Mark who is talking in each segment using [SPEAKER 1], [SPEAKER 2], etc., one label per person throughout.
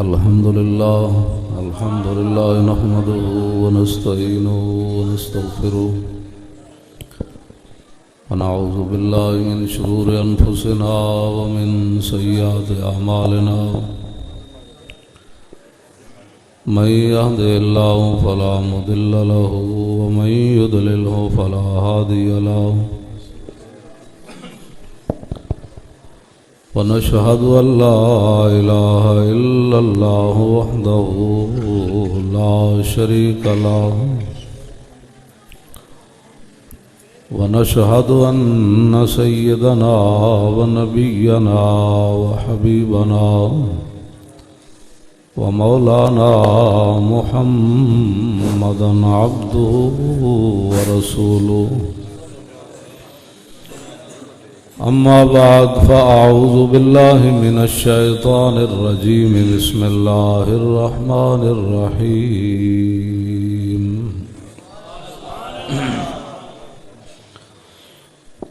[SPEAKER 1] الحمد لله نحمده ونستعينه ونستغفره ونعوذ بالله من شرور أنفسنا ومن سيئات أعمالنا من يهده الله فلا مضل له ومن يضلله فلا هادي له ونشهد أن لا إله إلا الله وحده لا شريك له ونشهد أن سيدنا ونبينا وحبيبنا ومولانا محمدا عبده ورسوله أما بعد فأعوذ بالله من الشيطان الرجيم بسم الله الرحمن الرحيم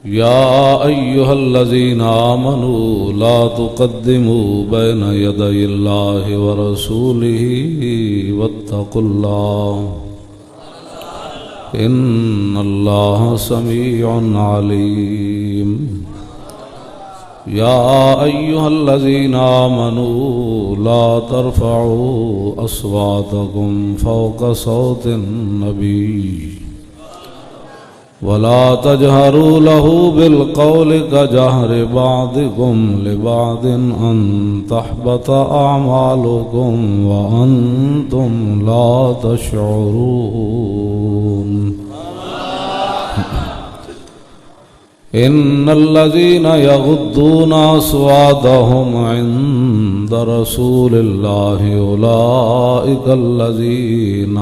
[SPEAKER 1] يا أيها الذين آمنوا لا تقدموا بين يدي الله ورسوله واتقوا الله إن الله سميع عليم يا أيها الذين آمنوا لا ترفعوا أصواتكم فوق صوت النبي ولا تجهروا له بالقول كجهر بعضكم لبعض أن تحبط أعمالكم وأنتم لا تشعرون إن الذين يغضون أصواتهم عند رسول الله أولئك الذين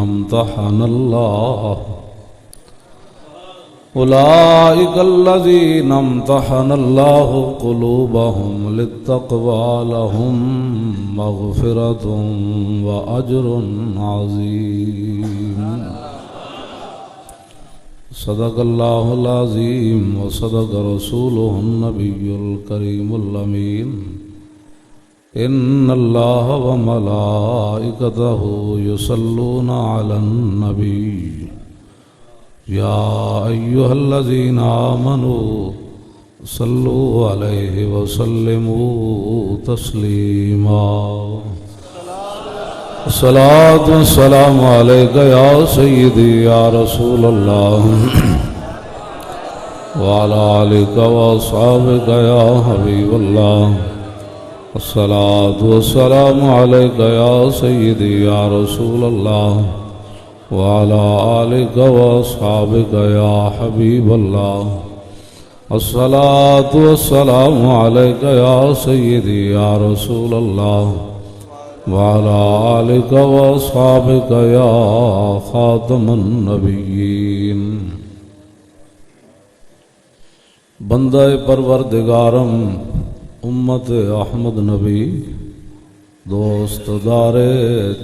[SPEAKER 1] امتحن الله قلوبهم للتقوى لهم مغفرة وأجر عظيم صدق الله العظيم وصدق رسوله النبي الكريم الأمين إن الله وملائكته يصلون على النبي يا أيها الذين آمنوا صلوا عليه وسلموا تسليما الصلاة والسلام عليك يا سيدي يا رسول الله وعلى آلك وأصحابك يا حبيب الله الصلاة والسلام عليك يا سيدي يا رسول الله وعلى آلك وأصحابك يا حبيب الله الصلاة والسلام عليك يا سيدي يا رسول الله وعلى آلك وأصحابك يا خاتم النبيين بندہ پروردگارم امت احمد نبی دوست دار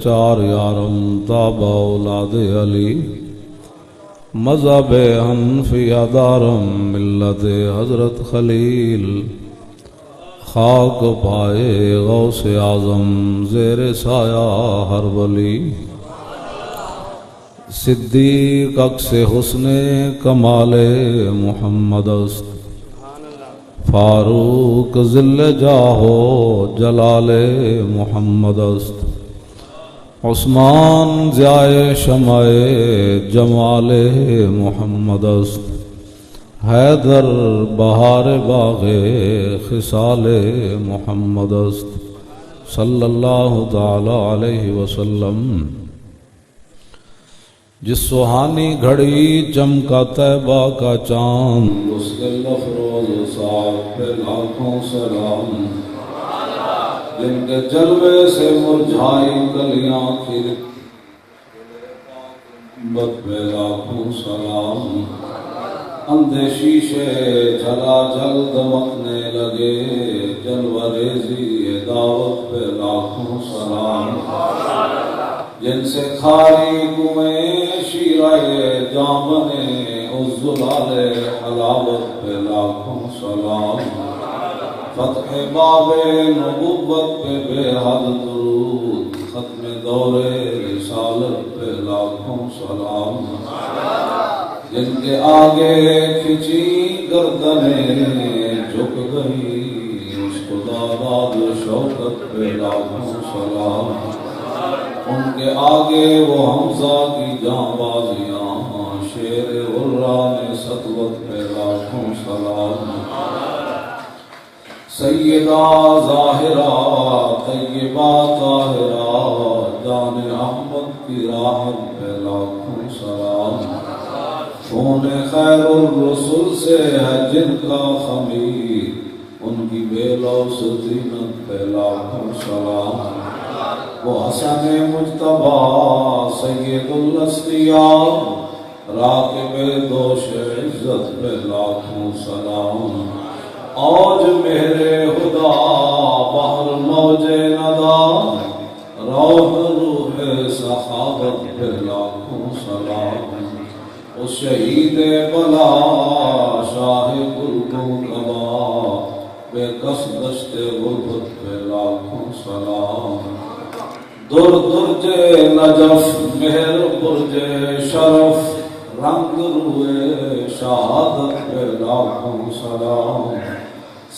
[SPEAKER 1] چار یارم تابع اولاد علی مذہب حنفیہ دارم ملت حضرت خلیل خاک پائے غوث اعظم زیر سایہ ہر ولی صدیق عکس حسن کمال محمد است فاروق ذل جاہو جلال محمد است عثمان ضیائے شمع جمال محمد است حیدر بہار باغ خصال محمد است صلی اللہ تعالی علیہ وسلم جس سہانی گھڑی چمکا طیبہ کا چاند اس کے لفروز صاحب پہ لاکھوں سلام جن کے جلوے سے مرجھائی کلیاں کھر بد پہ لاکھوں سلام اندھے شیشے جھلا جھل دمکنے لگے جلوہ ریزی دعوت پہ لاکھوں سلام جن سے کھاری کنویں شیرہ جامنے اس زلال حلاوت پہ لاکھوں سلام فتح باب نبوت پہ بے حد درود ختم دور رسالت پہ لاکھوں سلام، جن کے آگے کھچی گردنیں جھک گئی، اس خدا داد شوکت پہ لاکھوں سلام، ان کے آگے وہ حمزہ کی جاں بازیاں، شیر غران سطوت پہ لاکھوں سلام، سیدہ ظاہرہ طیبہ طاہرہ جان احمد کی راحت پہ لاکھوں سلام، خون خیر الرسول سے ہے جن کا خمیر، ان کی بے لوث زینت پہ لاکھوں سلام، وہ حسن مجتبی سید الاصفیاء راکب دوش عزت پہ لاکھوں سلام، اوج میرے خدا بحر موج ندا روح روح صحابت پہ لاکھوں سلام، اس شہید بلا شاہ گلگوں بے کس دشت غربت پہ لاکھوں سلام، در درج نجف مہر برج شرف رنگ روئے شہادت پہ لاکھوں سلام،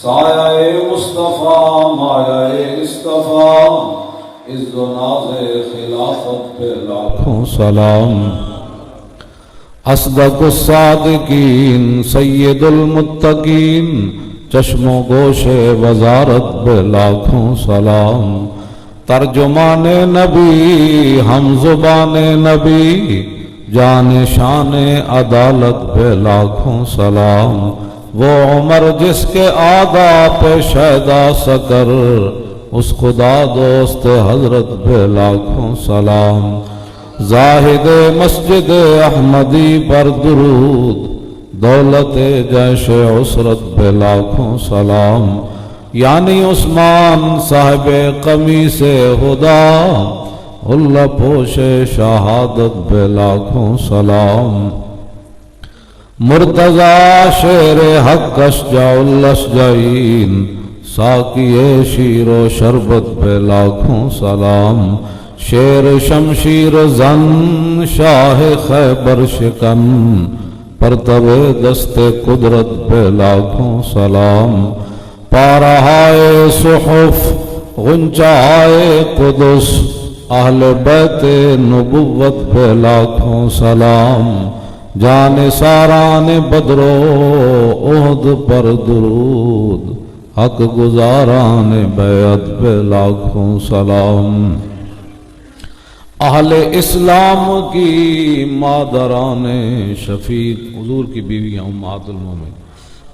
[SPEAKER 1] سایہ مصطفیٰ مایہ اصطفیٰ عز و ناز خلافت پہ لاکھوں سلام، اصدق الصادقین سید المتقین چشم و گوش وزارت پہ لاکھوں سلام، ترجمان نبی ہم زبان نبی جان شان عدالت پہ لاکھوں سلام، وہ عمر جس کے آداب پہ شیدا سکر اس خدا دوست حضرت پہ لاکھوں سلام، زاہد مسجد احمدی پر درود دولت جیش عسرت پہ لاکھوں سلام، یعنی عثمان صاحب قمیص ہدا اللہ پوش شہادت پہ لاکھوں سلام، مرتضی شیر حق اشجع الاشجعین ساقی شیر و شربت پہ لاکھوں سلام، شیر شمشیر زن شاہ خیبر شکن پرتب دست قدرت پہ لاکھوں سلام، پارہائے صحف غنچائے قدس اہل بیت نبوت پہ لاکھوں سلام، جان ساران بدر و احد پر درود حق گزاران بیعت پہ لاکھوں سلام، اہل اسلام کی مادران شفیق حضور کی بیویاں امہات المومنین،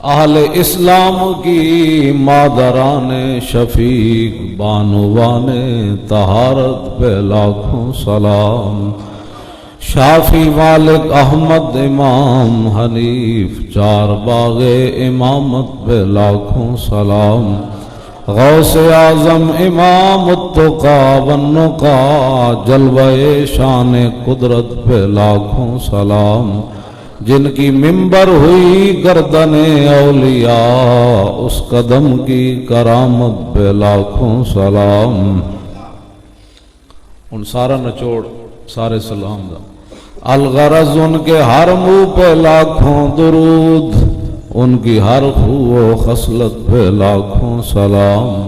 [SPEAKER 1] اہل اسلام کی مادران شفیق بانوان طہارت پہ لاکھوں سلام، شافی مالک احمد امام حنیف چار باغ امامت پہ لاکھوں سلام، غوث اعظم امام التقا والنقا جلوہ شان قدرت پہ لاکھوں سلام، جن کی منبر ہوئی گردن اولیاء اس قدم کی کرامت پہ لاکھوں سلام، ان سارا نچوڑ سارے سلام دا الغرض ان کے ہر منہ پہ لاکھوں درود، ان کی ہر خو و خصلت پہ لاکھوں سلام،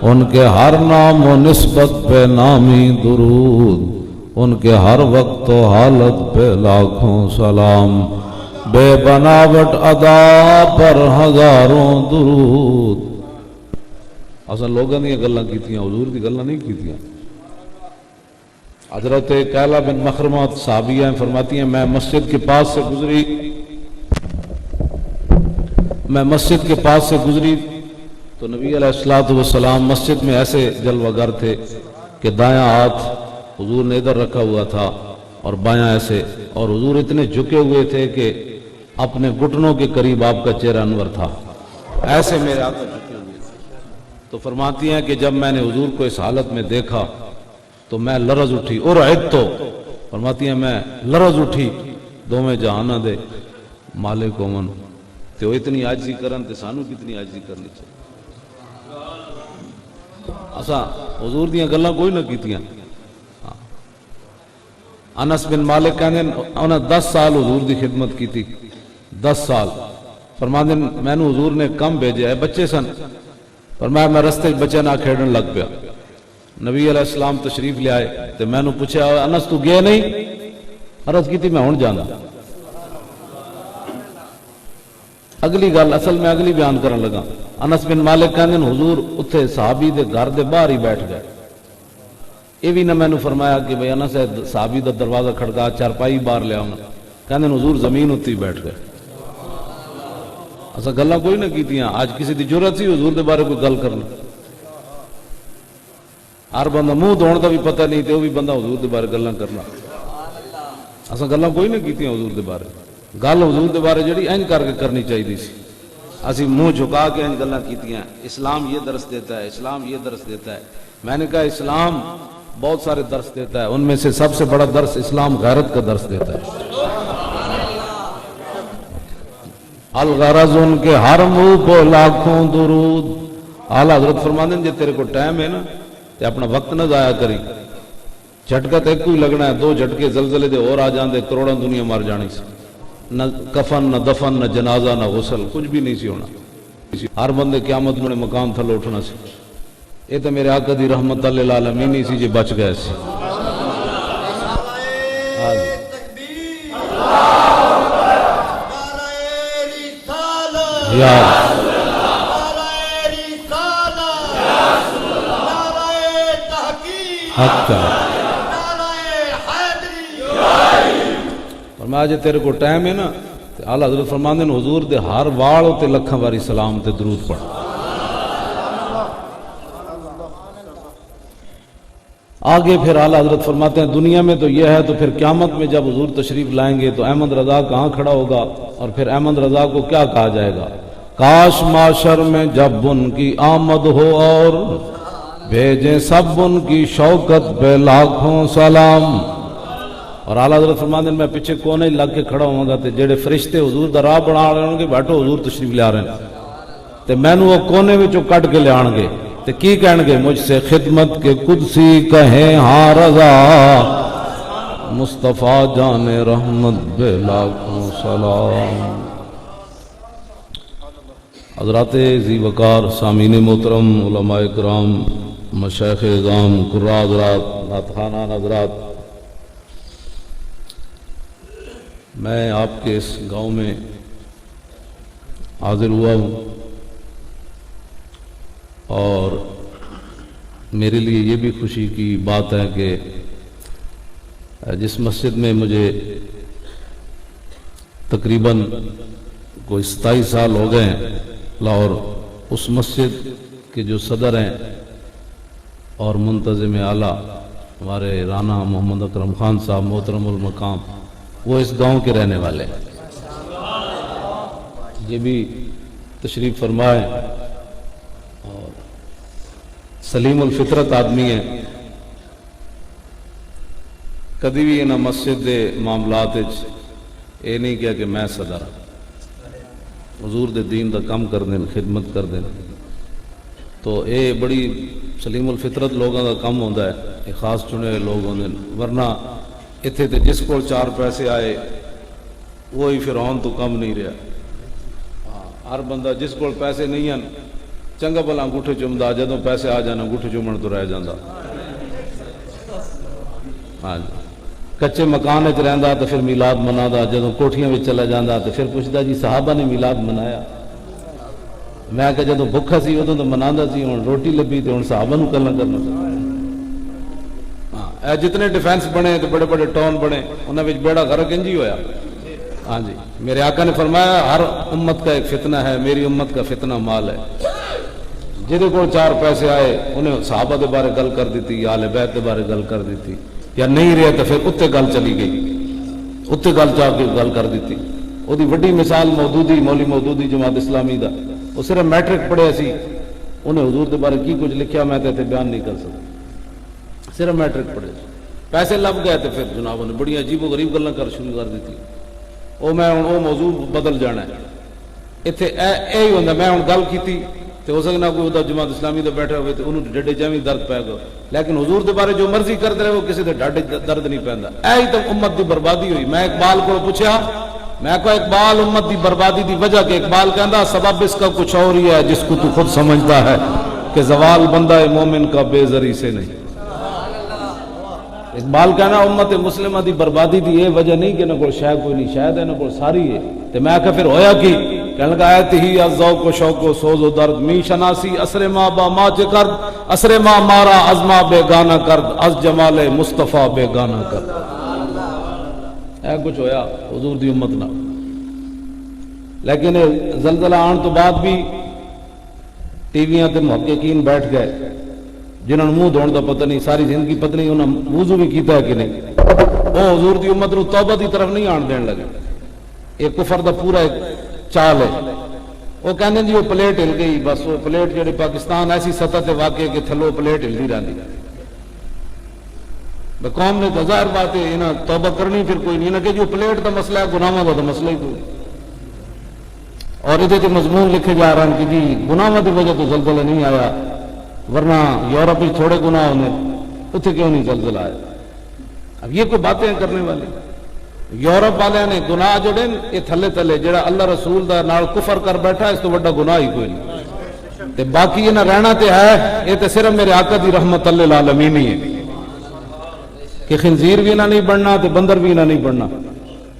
[SPEAKER 1] ان کے ہر نام و نسبت پہ نامی درود، ان کے ہر وقت و حالت پہ لاکھوں سلام، بے بناوٹ ادا پر ہزاروں درود۔ اصل لوگوں نے گلاں کیتیاں، حضور دی گلاں نہیں کیتیاں۔ حضرت کیلا بن مخرمہ صحابیہ فرماتی ہیں میں مسجد کے پاس سے گزری تو نبی علیہ الصلوۃ والسلام مسجد میں ایسے جلوہ گر تھے کہ دایاں ہاتھ حضور نے ادھر رکھا ہوا تھا اور بایاں ایسے، اور حضور اتنے جھکے ہوئے تھے کہ اپنے گھٹنوں کے قریب آپ کا چہرہ انور تھا، ایسے میرے آقا جھکے ہوئے تھے۔ تو فرماتی ہیں کہ جب میں نے حضور کو اس حالت میں دیکھا تو میں لرز اٹھی، اور عدتو فرماتی ہیں میں لرز اٹھی، دو میں جہانہ دے مالک ومن تو اتنی عاجزی کرن تے سانو کتنی عاجزی کرنی چاہیے۔ اسا حضور دیاں گلاں کوئی نہ کیتیاں، انس بن مالک کہندے انہاں 10 سال حضور دی خدمت کی تھی، 10 سال۔ فرماندے میں نو حضور نے کم بھیجا ہے، بچے سن، فرمایا میں رستے بچے نہ کھیڈن لگ پیا، نبی علیہ السلام تشریف لے آئے تے میں نو پوچھا انس تو گیا نہیں؟ عرض کی تھی میں ہن جانا۔ اگلی گل اصل میں اگلی بیان کرن لگا۔ انس بن مالک کہندے حضور اتھے صحابی دے گھر دے باہر ہی بیٹھ گئے، یہ بھی نہ میں نے فرمایا کہ بھئی انس صحابی دا دروازہ کھڑکا چارپائی باہر لے آؤں، کہندے حضور زمین اتھی بیٹھ گئے۔ اسا گلاں کوئی نہ کیتیاں، آج کسی دی جرأت سی حضور دے بارے کوئی گل کرنا، ہر بندہ منہ دھوڑ دا بھی پتہ نہیں تے وہ بھی بندہ حضور دے بارے گلاں کرنا۔ اسا گلاں کوئی نہ کیتیاں حضور دے بارے، گل حضور دے بارے جڑی انج کر کے کرنی چاہیے سی، اسی منہ جھکا کے انج گلاں کیتیاں۔ اسلام یہ درس دیتا ہے، اسلام یہ درس دیتا ہے۔ میں نے کہا اسلام بہت سارے درس دیتا ہے، ان میں سے سب سے بڑا درس اسلام غیرت کا درس دیتا ہے۔ الغرض ان کے ہر منہ کو لاکھوں درود۔ اعلیٰ حضرت فرماتے ہیں جے تیرے کو ٹائم ہے نا تے اپنا وقت نہ ضائع کری، جھٹکا تے ایک ہی لگنا ہے، 2 جھٹکے زلزلے دے اور آ جاندے کروڑاں دنیا مر جانی سی، نہ کفن نہ دفن نہ جنازہ نہ غسل، کچھ بھی نہیں سی ہونا، ہر بندے قیامت میں مقام تھلے اٹھنا سی۔ یہ تو میرے آقا دی رحمت للعالمین ہی سی جے بچ گئے سی۔ فرمایا جے تیرے کو ٹائم ہے نا تے اعلیٰ حضرت فرماندے ہیں حضور دے ہر وال تے لکھاں واری سلام تے درود پڑھ۔ آگے پھر اعلیٰ حضرت فرماتے ہیں دنیا میں تو یہ ہے، تو پھر قیامت میں جب حضور تشریف لائیں گے تو احمد رضا کہاں کھڑا ہوگا، اور پھر احمد رضا کو کیا کہا جائے گا؟ کاش معاشر میں جب ان کی آمد ہو اور بھیجیں سب ان کی شوکت پہ لاکھوں سلام۔ اور اعلیٰ حضرت فرماتے ہیں میں پیچھے کونے لگ کے کھڑا ہوں گا تے جڑے فرشتے حضور دا راہ بنا رہے ہوں گے، بیٹھو حضور تشریف لے آ رہے ہیں، تے میں نو وہ کونے وچوں کٹ کے لے آن گے تے کی کہن گے؟ مجھ سے خدمت کے قدسی کہیں ہاں رضا، مصطفیٰ جان رحمت بے لاکھوں سلام۔ حضرات ذی وقار سامعین محترم، علماء کرام، مشائخ اعظام، قراء حضرات، نعت خوانان حضرات، میں آپ کے اس گاؤں میں حاضر ہوا ہوں، اور میرے لیے یہ بھی خوشی کی بات ہے کہ جس مسجد میں مجھے تقریباً کوئی 27 سال ہو گئے ہیں لاہور، اس مسجد کے جو صدر ہیں اور منتظم اعلیٰ ہمارے رانا محمد اکرم خان صاحب محترم المقام، وہ اس گاؤں کے رہنے والے ہیں، یہ بھی تشریف فرمائے، اور سلیم الفطرت آدمی ہے، کدی بھی انہاں مسجد دے معاملات یہ نہیں کیا کہ میں صدر حضور دے دین دا کم کر دیں، خدمت کر دیں، تو اے بڑی سلیم الفطرت لوگوں دا کم ہوتا ہے، یہ خاص چنے ہوئے لوگ ہوندے ہیں، ورنہ اتھے تے جس کو 4 پیسے آئے وہی فرعون تو کم نہیں رہا، ہر بندہ جس کو پیسے نہیں ہیں چنگا بھلا انگوٹھے چومدا، جدوں پیسے آ جانا انگوٹھے چومن تو رہ جاندا، ہاں جی، کچے مکان وچ رہندا تو پھر میلاد منادا، جدوں کوٹھیاں وچ چلا جاندا تو پھر پوچھدا جی صحابہ نے میلاد منایا؟ میں کہ جدوں بھکھا سی ادوں تو مناندا سی، ہن روٹی لبھی تے ہن صحابہ نوں گلاں کرنا۔ ہاں جتنے ڈیفینس بنے تو بڑے بڑے ٹاؤن بنے، انہاں وچ بیڑا غرق انج ہی ہویا۔ ہاں جی، میرے آقا نے فرمایا ہر امت کا ایک فتنہ ہے، میری امت کا فتنہ مال ہے، جہدے کو 4 پیسے آئے انہیں صحابہ دے بارے گل کر دیتی، یا اہل بیت دے بارے گل کر دیتی، یا نہیں رہے تو پھر اتنے گل چلی گئی، اتنے گل چاہ کے گل کر دیتی۔ وہ دی وڈی مثال مودودی، مولی مودودی جماعت اسلامی دا، وہ صرف میٹرک پڑھے سی، انہیں حضور دے بارے کی کچھ لکھیا میں تے بیان نہیں کر سکتا، صرف میٹرک پڑھے سی، پیسے لب گئے تو پھر جناب نے بڑی عجیب و غریب گلاں کر شروع کر دیتی، وہ میں ہوں وہ موضوع بدل جانا ہے، اتنے یہی ہوتا، میں ہوں گل کی تو ہو سکنا کوئی ادھر جماعت اسلامی تو بیٹھے ہوئے تو انہوں نے ڈڈے جاویں درد پہ گا، لیکن حضور دے بارے جو مرضی کرتے رہے وہ کسی دے ڈاڈے درد نہیں پہندا. ایہی تو امت دی بربادی ہوئی. میں اقبال کو پوچھا، میں کہا اقبال امت دی بربادی دی وجہ کہ اقبال کہندا سبب اس کا کچھ اور ہی ہے جس کو تو خود سمجھتا ہے کہ زوال بندہ مومن کا بے زری سے نہیں. اقبال کہنا امت مسلمہ دی بربادی دی یہ وجہ نہیں کہ نہ کوئی شے کوئی نہیں، شاید ہے نہ کوئی ساری ہے. تے میں کہ پھر ہویا کی؟ کہنے لگا ایت ہی از ذوق و شوق و سوز و درد می شناسی اسر ما با ما چ کرد اسر ما مارا از ما بے گانا کرد از جمال مصطفیٰ بے گانا کرد. اے کچھ ہویا حضور دی امت نہ. لیکن زلزلہ آن تو بعد بھی ٹی ویاں تے محققین بیٹھ گئے جنہوں نے منہ دھونے دا پتہ نہیں، ساری زندگی پتہ نہیں انہوں نے وضو بھی کیتا ہے کہ نہیں، وہ حضور دی امت نو توبہ دی طرف نہیں آن دین لگے. ایک کفر دا پورا ایک چال ہے. وہ کہندے جی وہ پلیٹ ہل گئی، بس وہ پلیٹ جڑی پاکستان ایسی سطح تے واقع کہ تھلو پلیٹ ہلدی رہندی. قوم نے تو ظاہر بات ہے انہاں توبہ کرنی پھر کوئی نہیں نہ کہ جو پلیٹ دا مسئلہ ہے گناہاں دا تو مسئلہ ہی کوئی. اور ادھے تے مضمون لکھے جا رہے ہیں کہ جی گناہاں دی وجہ تو زلزلہ نہیں آیا، ورنہ یورپ میں تھوڑے گناہ ہونے اتنے کیوں نہیں زلزلہ آیا. اب یہ کوئی باتیں کرنے والی. یورپ والے نے گناہ جڑے یہ تھلے تھلے جڑا اللہ رسول دا نال کفر کر بیٹھا اس تو بڑا گناہ ہی کوئی نہیں. تے باقی یہ نہ رہنا تے ہے، یہ تے صرف میرے آقا دی رحمت للعالمین ہی ہے کہ خنزیر بھی نہ نہیں بننا تے بندر بھی نہ نہیں بننا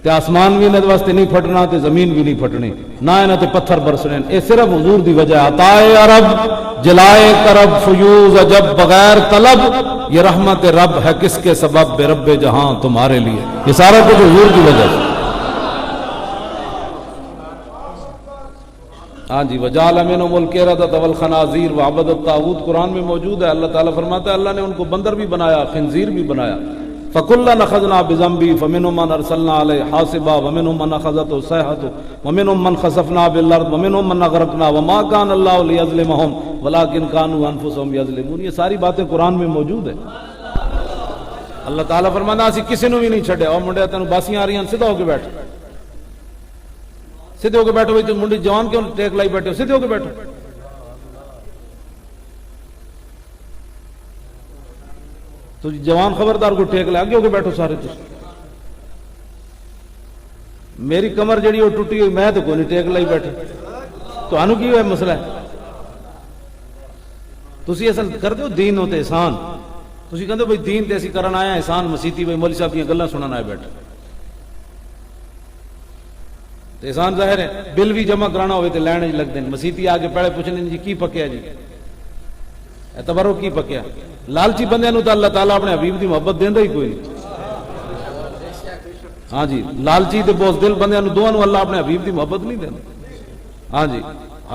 [SPEAKER 1] تے آسمان بھی انہاں واسطے نہیں پھٹنا تے زمین بھی نہیں پھٹنی، نہ انہاں تے پتھر برسنے. یہ صرف حضور دی وجہ ہے. عطائے عرب جلائے کرب فیوز عجب بغیر طلب یہ رحمت رب ہے کس کے سبب بے رب جہاں تمہارے لیے. یہ سارا کچھ حضور کی وجہ سے. ہاں جی وجعل منهم القردۃ والخنازیر وعبد الطاغوت قرآن میں موجود ہے. اللہ تعالیٰ فرماتا ہے اللہ نے ان کو بندر بھی بنایا، خنزیر بھی بنایا. فَكُلًّا أَخَذْنَا بِذَنبِهِ فَمِنْهُم مَّنْ أَرْسَلْنَا عَلَيْهِ حَاصِبًا وَمِنْهُم مَّنْ أَخَذَتْهُ الصَّيْحَةُ وَمِنْهُم مَّنْ خَسَفْنَا بِالْأَرْضِ وَمِنْهُم مَّنْ أَغْرَقْنَا وَمَا كَانَ اللَّهُ لِيَظْلِمَهُمْ وَلَٰكِن كَانُوا أَنفُسَهُمْ يَظْلِمُونَ. یہ ساری باتیں قرآن میں موجود ہیں. اللہ تعالیٰ فرماتا اسی کسی نے بھی نہیں چھڑے. اور منڈے تینوں باسیاں آ رہی ہیں سیدھا ہو کے بیٹھ، سیدھے ہو کے بیٹھو. بھائی تم منڈی جوان کیوں ٹیک لائی بیٹھے ہو؟ سیدھے ہو کے بیٹھو. تو جوان خبردار کو ٹیک لے آگے ہو کے بیٹھو سارے. میری کمر جڑی وہ ٹوٹی ہوئی میں تو کوئی نہیں ٹیک لائی بیٹھے. تو انو کی ہے مسئلہ ہے؟ تسی اصل کر دو دین ہوتے احسان. تسی کہندے بھائی دین تے اسی کرن آیا احسان مسیتی بھائی مولوی صاحب کی گلاں سنن آئے بیٹھے. تو احسان ظاہر ہے بل بھی جمع کرانا ہوئے تو لین لگ دیں. مسیتی آگے پہلے پوچھنے جی کی پکیا جی اعتبارو کی پکیا. لالچی بندے نو تو اللہ تعالیٰ اپنے حبیب دی محبت دیندا ہی کوئی نہیں. ہاں جی لالچی تے بوز دل بندے نو دوواں نو اللہ اپنے حبیب دی محبت نہیں دیندا. ہاں جی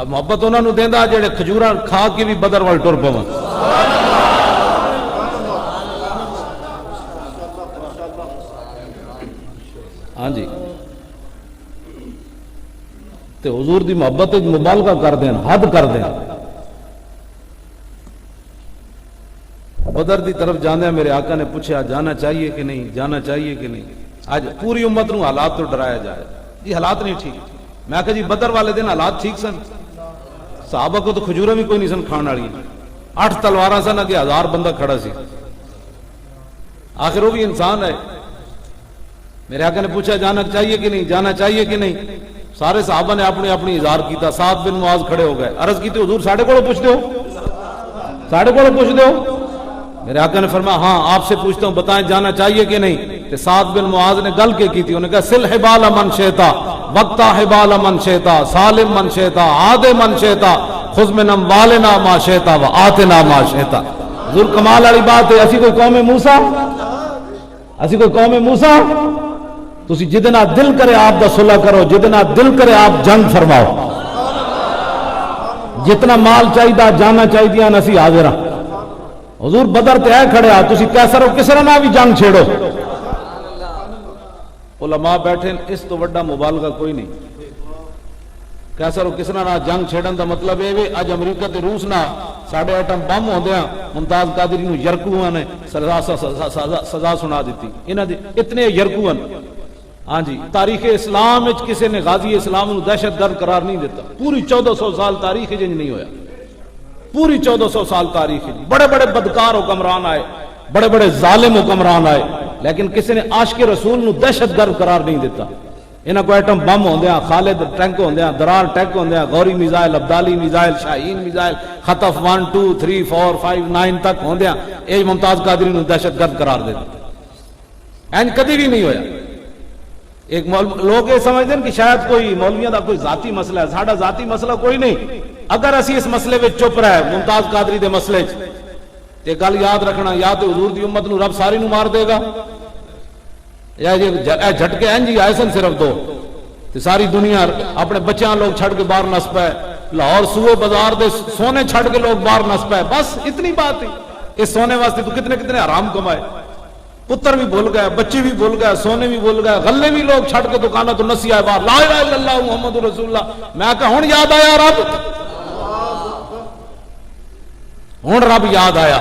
[SPEAKER 1] محبت انہاں نو دیندا جڑے کھجوراں کھا کے بھی بدر وال ٹر پون. ہاں جی تے حضور دی محبت مبالغہ کر دین، حد کر دین. بدر دی طرف جانے میرے آقا نے پوچھا جانا چاہیے کہ نہیں، جانا چاہیے کہ نہیں. آج پوری امت نو حالات تو ڈرایا جائے یہ حالات نہیں ٹھیک. میں کہا جی بدر والے دن حالات ٹھیک سن. صحابہ کو تو کھجورا بھی کوئی نہیں سن کھان والی. 8 تلواراں سن اگے 1000 بندہ کھڑا سی. آخر وہ بھی انسان ہے. میرے آقا نے پوچھا جانا چاہیے کہ نہیں، جانا چاہیے کہ نہیں. سارے صحابہ نے اپنی اپنی اظہار کیتا. سعد بن معاذ کھڑے ہو گئے. عرض کی حضور ساڑھے کو پوچھ دو، ساڑھے کو پوچھ دو. میرے آقا نے فرمایا ہاں آپ سے پوچھتا ہوں بتائیں جانا چاہیے کہ نہیں. کہ سعد بن معاذ نے گل کی تھی. انہوں نے کہا سل حبال من شئتا وقتا حبال من شئتا سالم من شئتا عاد من شئتا خذ من اموالنا ما شئتا وآتنا ما شئتا. حضور کمال والی بات ہے. اسی کوئی قوم موسیٰ، اسی کوئی قوم موسیٰ. تسی جتنا دل کرے آپ دا صلح کرو، جتنا دل کرے آپ جنگ فرماؤ. جتنا مال چاہیے جانا چاہیے اسی حاضر ہاں. حضور بدر تے ہے کھڑے آ تسی کیسر و کسرا نہ بھی جنگ چھیڑو. علماء بیٹھے اس تو وڈا مبالغہ کوئی نہیں. کیسر و کسرا نہ جنگ چھیڑن دا مطلب ہے اج امریکہ تے روس نہ ساڑھے ایٹم بم ہوندیاں ممتاز قادری نو یرکوؤں نے سزا سنا دیتی. انہاں دے اتنے یرکوؤں. ہاں جی تاریخ اسلام وچ کسی نے غازی اسلام نو دہشت گرد قرار نہیں دیتا. پوری 1400 سال تاریخ جنج نہیں ہویا. پوری 1400 سال تاریخ ہے، بڑے بڑے بدکار حکمران آئے، بڑے بڑے ظالم حکمران آئے، لیکن کسی نے عاشق رسول نو دہشت گرد قرار نہیں دیتا۔ انہاں کو ایٹم بم ہوندے ہیں، خالد ٹینک ہوندے ہیں، درار ٹینک ہوندے ہیں، غوری میزائل، عبدالی میزائل، شاہین میزائل، خطف 1 2 3 4 5 9 تک ہوندے ہیں، اے ممتاز قادری نو دہشت گرد قرار دیتا۔ این کدی بھی نہیں ہویا۔ ایک لوگ یہ سمجھتے ہیں کہ شاید کوئی مولویوں دا کوئی ذاتی مسئلہ ہے، ساڈا ذاتی مسئلہ کوئی نہیں۔ اگر اسی اس مسئلے وچ چپ رہے ممتاز قادری دے مسئلے چ، تے گل یاد رکھنا، یا تے حضور دی امت نو رب ساری نو مار دے گا، یا یہ جھٹکے ہیں جی آئے سن صرف دو تے ساری دنیا اپنے بچیاں لوگ چھڑ کے باہر نس پائے، لاہور سوئے بازار دے سونے چھڑ کے لوگ باہر نس پائے، بس اتنی بات ہی۔ اس سونے واسطے تو کتنے کتنے حرام کمائے، پتر بھی بھول گئے، بچے بھی بھول گئے، سونے بھی بھول گئے، غلے بھی لوگ چھڑ کے دکانوں تو نسی آئے باہر، لا الہ الا اللہ محمد رسول اللہ۔ میں کہا ہن یاد آیا رب، ہن رب یاد آیا،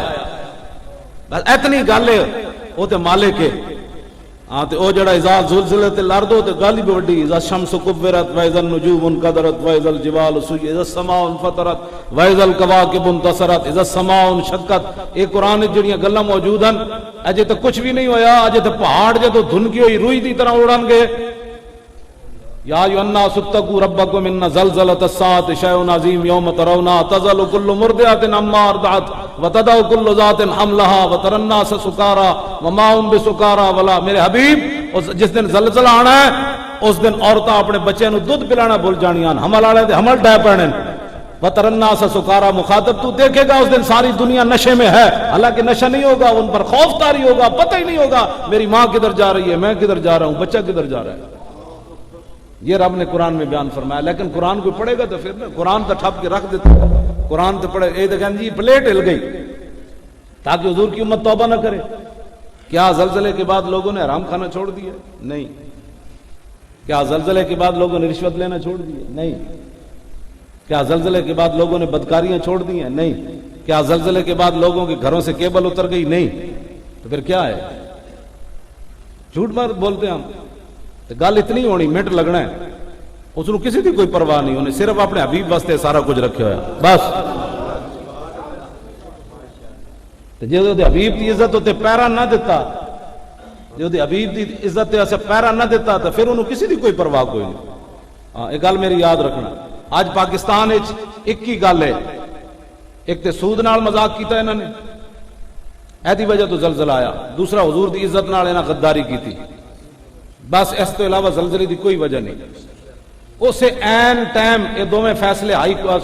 [SPEAKER 1] بس اتنی گل ہے، وہ تے مالک ہے۔ ہاں تے او جڑا اذا زلزلت الارض تے گل بھی بڑی، اذا الشمس كبرت واذا النجوم انكدرت واذا الجبال سجرت اذا السماء انفطرت واذا الكواكب انتصرت اذا السماء انشقت۔ یہ قرآن جڑیاں گلاں موجود ہیں، اجے تو کچھ بھی نہیں ہویا، اجے تو پہاڑ جدوں دھنکی ہوئی روئی دی طرح اڑن گے۔ یا ایھا الناس اتقوا ربکم ان زلزلۃ الساعۃ شیء عظیم یوم ترونها تذل كل مرضعۃ عما ارضعت وتضع كل ذات حملها وترى الناس سکارى وما هم بسکارى ولا۔ میرے حبیب جس دن زلزلہ آنا ہے اس دن عورتاں اپنے بچے نو دودھ پلانا بھول جانیاں، حمل والے دے حمل ڈے پڑنے۔ وترى الناس سکارى، مخاطب تو دیکھے گا اس دن ساری دنیا نشے میں ہے، حالانکہ نشہ نہیں ہوگا، ان پر خوف طاری ہوگا، پتہ ہی نہیں ہوگا میری ماں کدھر جا رہی ہے، میں کدھر جا رہا ہوں، بچہ کدھر جا رہا ہے۔ یہ رب نے قرآن میں بیان فرمایا، لیکن قرآن کوئی پڑھے گا تو پھر نا، قرآن تو ٹھپ کے رکھ دیتے، قرآن تو پڑھے اے تو کہن جی پلیٹ ہل گئی تاکہ حضور کی امت توبہ نہ کرے۔ کیا زلزلے کے بعد لوگوں نے حرام کھانا چھوڑ دیا؟ نہیں۔ کیا زلزلے کے بعد لوگوں نے رشوت لینا چھوڑ دیا؟ نہیں۔ کیا زلزلے کے بعد لوگوں نے بدکاریاں چھوڑ دی ہیں؟ نہیں۔ کیا زلزلے کے بعد لوگوں کے گھروں سے کیبل اتر گئی؟ نہیں۔ تو پھر کیا ہے؟ جھوٹ مت بولتے ہم، گل اتنی ہونی منٹ لگنا ہے، اس کو کسی کی کوئی پرواہ نہیں، انہیں صرف اپنے حبیب واسطے سارا کچھ رکھے ہوا ہے بس۔ جی حبیب کی عزت ہوتے پیرا نہ دیتا، جی حبیب کی عزت ایسے پیرا نہ دیتا تو پھر انہوں کسی کی کوئی پرواہ کوئی نہیں۔ ہاں یہ گل میری یاد رکھنا۔ آج پاکستان ایک ہی گل ہے، ایک تے سود نال مذاق کیتا انہوں نے، ایدی وجہ تو زلزلہ آیا، دوسرا حضور دی عزت نال انہاں غداری کی تھی، بس اس تو علاوہ زلزلے دی کوئی وجہ نہیں۔ اسے این ٹائم یہ دونوں فیصلے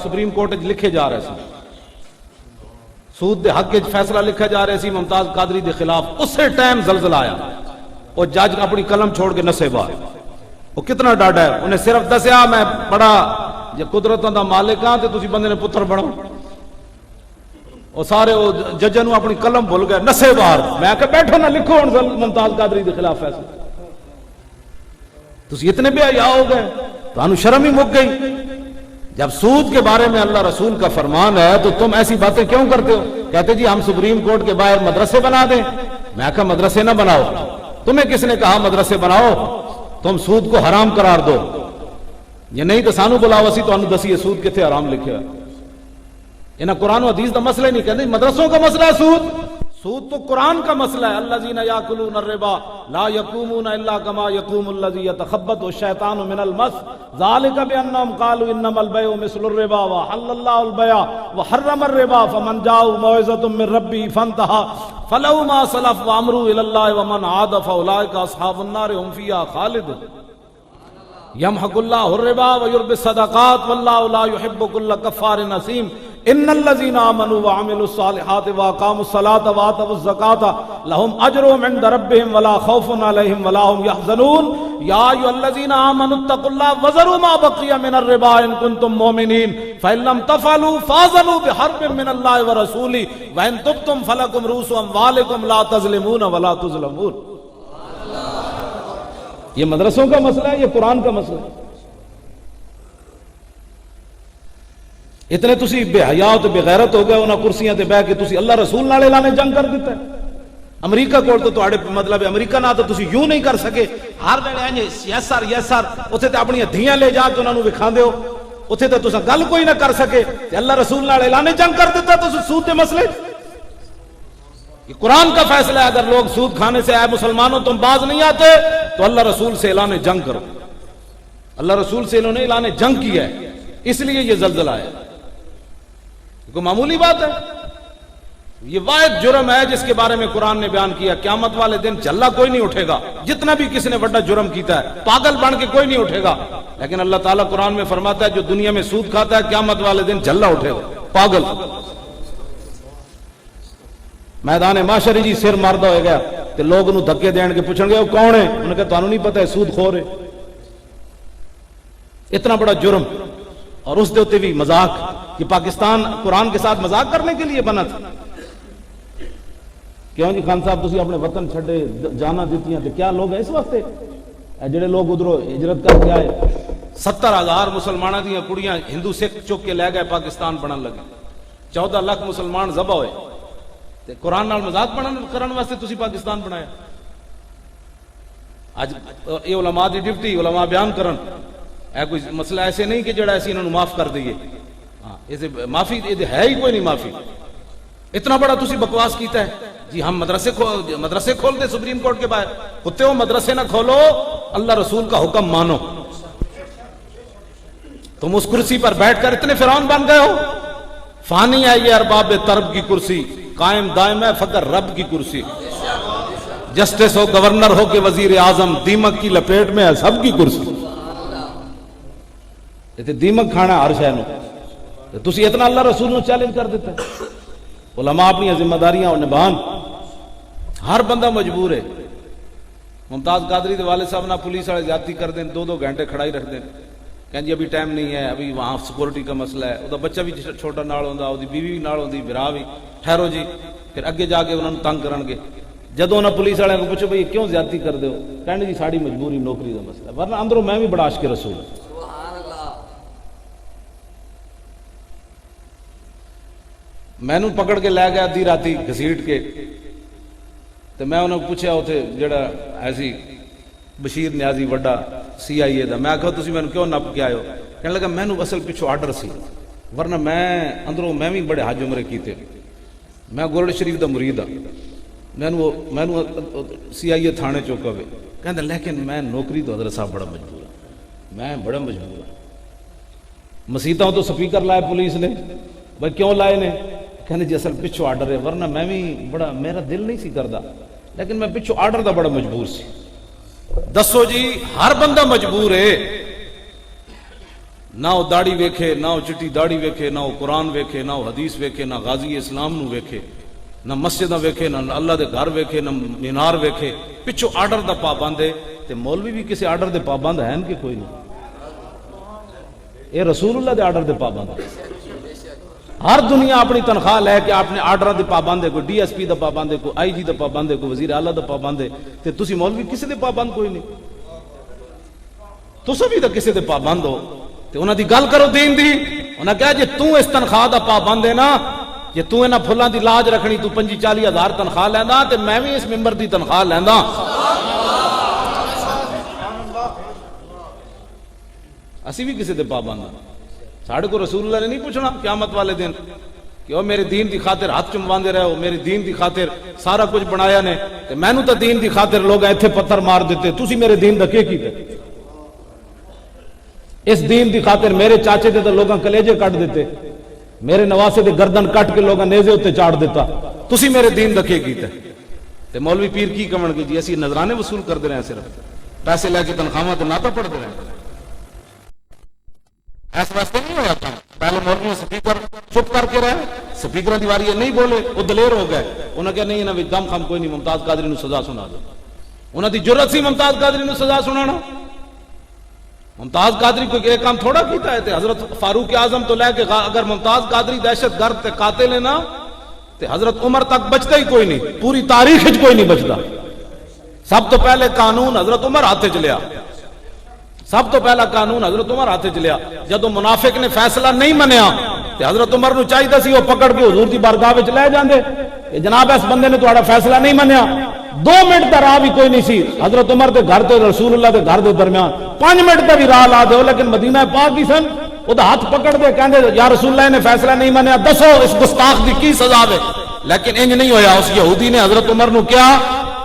[SPEAKER 1] سپریم کورٹ لکھے جا رہے ہیں، سود دے حق فیصلہ لکھا جا رہے سی ممتاز قادری دے خلاف، اسی ٹائم زلزلہ آیا، اور جج اپنی قلم چھوڑ کے نسے باہر۔ وہ کتنا ڈاڈا ہے، انہیں صرف دسیا میں بڑا جے قدرتوں دا مالک ہاں تے تسی بندے نے پتر بنو، اور سارے وہ ججاں نو اپنی قلم بھول گئے، نسے باہر۔ میں کہ بیٹھو نہ لکھو ہن ممتاز قادری دے خلاف فیصلہ، تسی اتنے بے حیا ہو گئے، تو شرم ہی مک گئی۔ جب سود کے بارے میں اللہ رسول کا فرمان ہے تو تم ایسی باتیں کیوں کرتے ہو؟ کہتے جی ہم سپریم کورٹ کے باہر مدرسے بنا دیں۔ میں کہا مدرسے نہ بناؤ، تمہیں کس نے کہا مدرسے بناؤ؟ تم سود کو حرام قرار دو، یہ نہیں تو سانو بلاو اسی تو انو دسی سود کتے حرام لکھے ہے۔ انہاں قرآن و حدیث دا مسئلہ ہی نہیں کہتے، مدرسوں کا مسئلہ ہے سود، سود تو قرآن کا مسئلہ ہے۔ الذین یاکلون الربا لا یقومون الا کما یقوم الذی یتخبطہ الشیطان من المس ذلک بانہم قالوا انما البیع مثل الربا وحل اللہ البیع وحرم الربا فمن جاءہ موعظۃ من ربہ فانتہی فلہ ما سلف وامروا الی اللہ ومن عاد فاولئک اصحاب النار هم فیہا خالدون۔ یمحق اللہ الربا ویربی الصدقات واللہ لا یحب کل کفار اثیم۔ ان الذين آمنوا وعملوا الصالحات واقاموا الصلاة وآتوا الزكاة لهم اجرهم عند ربهم ولا خوف عليهم ولا هم يحزنون يا ايها الذين آمنوا اتقوا الله وذروا ما بقي من الربا ان كنتم مؤمنين فإن لم تفعلوا فاذنوا بحرب من الله ورسوله وإن تبتم فلكم رؤوس أموالكم لا تظلمون ولا تظلمون۔ یہ مدرسوں کا مسئلہ ہے، یہ قرآن کا مسئلہ ہے۔ اتنے تسی بے حیا تو بے غیرت ہو گئے انہاں کرسیاں تے بیٹھ کے تسی اللہ رسول نال اعلان جنگ کر دیتا ہے۔ امریکہ کول تو تواڈے مطلب امریکہ نہ تو تسی یوں نہیں کر سکے، ہر ویلے انج یس سر اوتھے تے اپنی دھیاں لے جا کے انہاں نوں وکھاندے ہو، اتنے تو تسا گل کوئی نہ کر سکے تے اللہ رسول نال اعلان جنگ کر دیتا تو سود کے مسئلے. یہ قرآن کا فیصلہ ہے، اگر لوگ سود کھانے سے آئے مسلمانوں تم باز نہیں آتے تو اللہ رسول سے اعلان جنگ کرو. اللہ رسول سے انہوں نے اعلان جنگ کیا ہے، اس لیے یہ زلزلہ ہے. کوئی معمولی بات ہے؟ یہ واحد جرم ہے جس کے بارے میں قرآن نے بیان کیا. قیامت والے دن جھلا کوئی نہیں اٹھے گا، جتنا بھی کسی نے بڑا جرم کیتا ہے پاگل بن کے کوئی نہیں اٹھے گا. لیکن اللہ تعالیٰ قرآن میں فرماتا ہے جو دنیا میں سود کھاتا ہے قیامت والے دن جھلا اٹھے گا، پاگل. میدان معاشر جی سر ماردہ ہو گیا تو لوگ انہوں دھکے دین کے پوچھیں گے وہ کون ہے؟ انہوں نے کہا تانوں نہیں پتہ ہے سود خور ہے. اتنا بڑا جرم، اور اس دیتے بھی مذاق کہ پاکستان قرآن کے ساتھ مذاق کرنے کے لیے بنا تھا. کیوں جی خان صاحب تسی اپنے وطن چھڑے جانا دیتی ہیں تو کیا لوگ ہیں اس وقت جڑے لوگ ادھروں ہجرت کر کے آئے 70,000 مسلمانوں دیا کڑیاں ہندو سکھ چک کے لے گئے پاکستان بنن لگے، 14 لاکھ مسلمان ذبح ہوئے تے قرآن نال مذاق کرن واسطے تسی پاکستان بنایا. اج یہ علماء دی ڈیوٹی علماء بیان کرن ہے، کوئی مسئلہ ایسے نہیں کہ جڑا ایسی انہوں معاف کر دئیے. ہاں اسے معافی ہے ہی کوئی نہیں معافی. اتنا بڑا تسی بکواس کیتا ہے جی ہم مدرسے کھول دے سپریم کورٹ کے باہر. کتے ہو مدرسے نہ کھولو، اللہ رسول کا حکم مانو. تم اس کرسی پر بیٹھ کر اتنے فرعون بن گئے ہو. فانی ہے یہ ارباب طرب کی کرسی، قائم دائم ہے فقر رب کی کرسی. جسٹس ہو گورنر ہو کہ وزیر اعظم، دیمک کی لپیٹ میں ہے سب کی کرسی. دیمک کھانا ہر شے نو تسی اتنا اللہ رسول نو چیلنج کر دیتا ہے. علماء اپنی ذمہ داریاں نبھان، ہر بندہ مجبور ہے. ممتاز قادری دے والد صاحب نہ پولیس والے زیادتی کر دیں، 2 گھنٹے کھڑائی رکھ دیں، کہیں جی ابھی ٹائم نہیں ہے، ابھی وہاں سیکورٹی کا مسئلہ ہے، وہ بچہ بھی چھوٹا نال ہوندا، وہ بیوی بھی نال ہوندی، بھرا بھی. ٹھہرو جی، پھر اگے جا کے انہوں نے تنگ کرن گے. جدو انہوں پولیس والے کو پوچھو بھئی کیوں زیادتی کر دے ہو، کہنے جی ساڑی مجبوری نوکری کا مسئلہ، ورنہ اندروں میں بھی بڑا عاشق رسول ہوں. میں نو پکڑ کے لے گیا دی راتی گھسیٹ کے تو میں انہوں پوچھا اتنے جڑا ایسی بشیر نیازی وڈا CIA دا، میں کہا تسی میں کیوں نپ کے آئے ہو؟ کہنے لگا میں نو اصل پچھو آرڈر سی، ورنہ میں اندروں میں بھی بڑے حج عمرے کیتے، میں گولڈ شریف دا مرید ہاں. میں نو CIA تھانے چوکا ہوئے. کہنے لیکن میں نوکری تو حضرت صاحب بڑا مجبور ہوں، میں بڑا مجبور ہوں. مسیتوں تو سپیکر لائے پولیس نے، بھائی کیوں لائے نے؟ کہنے جی اصل پچھو آرڈر ہے، ورنہ میں بھی بڑا میرا دل نہیں سی کردا، لیکن میں پچھو آرڈر دا بڑا مجبور سی. دسو جی ہر بندہ مجبور ہے. نہ وہ داڑھی ویکھے، نہ وہ چٹی داڑھی ویکھے، نہ وہ قرآن ویکھے، نہ وہ حدیث ویکھے، نہ غازی اسلام نو ویکھے، نہ مسجدہ ویکھے، نہ اللہ دے گھر ویکھے، نہ مینار ویکھے، پچھو آرڈر دا پابند ہے. تے مولوی بھی کسی آرڈر دے پابند ہیں کہ کوئی نہیں؟ اے رسول اللہ دے آرڈر دے پابند ہے. ہر دنیا اپنی تنخواہ لے کے اپنے آرڈر دے پابند ہے، کوئی DSP دا پابند ہے، کوئی IG دا پابند ہے، کوئی وزیر اعلیٰ دا پابند ہے. تے تسی مولوی کسی دے پابند کوئی نہیں، تسا بھی تو کسی دے پابند ہو. تے انہاں دی گل کرو دین دی. انہاں کہا جے تو اس تنخواہ دا پابند ہے نا، جے تو انہاں پھلاں دی لاج رکھنی، تو 25-40 ہزار تنخواہ لیندا تے میں بھی اس ممبر دی تنخواہ لیندا. اسی بھی کسی دے پابند ہاں. ساڑھے کو رسول اللہ نے نہیں پوچھنا قیامت والے دن کہ وہ میرے دین دی خاطر ہاتھ چمواندے رہے ہو، میرے دین دی خاطر سارا کچھ بنایا نے، تے میں نو تا دین دی خاطر لوگ ایتھے پتھر مار دیتے، تسی میرے دین دا کی کیتے؟ اس دین دی خاطر میرے چاچے دے تو لوگاں کلیجے کٹ دیتے، میرے نواسے دے گردن کٹ کے لوگاں نیزے ہوتے چاڑ دیتا، تسی میرے دین دا کی کیتے؟ تے مولوی پیر کی کمن کی جی اسی نظرانے وصول کر دے رہے ہیں، صرف پیسے لے کے تنخواہ تے ناتا پڑھ دے رہے ہیں. ایسا واسطے نہیں ہوا تھا. پہلے مولوی سپیکر چپ کر کے رہے، سپیکر دیواری نہیں بولے، وہ دلیر ہو گئے. انہوں نے کہا نہیں انہوں دم خم کوئی نہیں، ممتاز قادری نو سزا سنا دو. انہوں دی جرت سی ممتاز قادری نو سزا سنانا. ممتاز قادری کوئی ایک کام تھوڑا کیتا ہے. حضرت فاروق اعظم تو لے کے اگر ممتاز قادری دہشت گرد تے قاتل ہے نا تے حضرت عمر تک بچتا ہی کوئی نہیں، پوری تاریخ کوئی نہیں بچتا. سب تو پہلے قانون حضرت عمر ہاتھ چ لیا، سب تو پہلا قانون حضرت عمر ہاتھ چ لیا. جدو منافق نے فیصلہ نہیں منیا تے حضرت عمر نو چاہیے سی وہ پکڑ کے حضور دی بارگاہ وچ لے جاندے کہ جناب اس بندے نے تہاڈا فیصلہ نہیں منیا. 2 منٹ دا راہ بھی کوئی نہیں سی حضرت عمر دے گھر تے رسول اللہ دے گھر دے درمیان، 5 منٹ دا بھی راہ لا دیو، لیکن مدینہ پاک ہی سن وہ ہاتھ پکڑ دے کہندے یا رسول اللہ نے فیصلہ نہیں منیا دسو اس گستاخ دی کی سزا ہے. لیکن انج نہیں ہویا. اس یہودی نے حضرت عمر نو کیا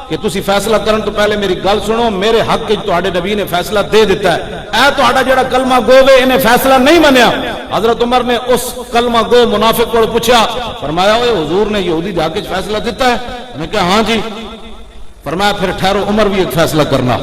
[SPEAKER 1] کہ تسی فیصلہ کرن تو پہلے میری گل سنو, میرے حق وچ تہاڈے نبی نے فیصلہ دے دیتا ہے, اے تہاڈا جڑا کلمہ گو وے انہیں فیصلہ نہیں منیا. حضرت عمر نے اس کلمہ گو منافق کو پوچھا, فرمایا اوے حضور نے یہودی دے حق وچ فیصلہ دیتا ہے؟ انہوں نے کہا ہاں جی. فرمایا پھر ٹھہرو, عمر بھی ایک فیصلہ کرنا.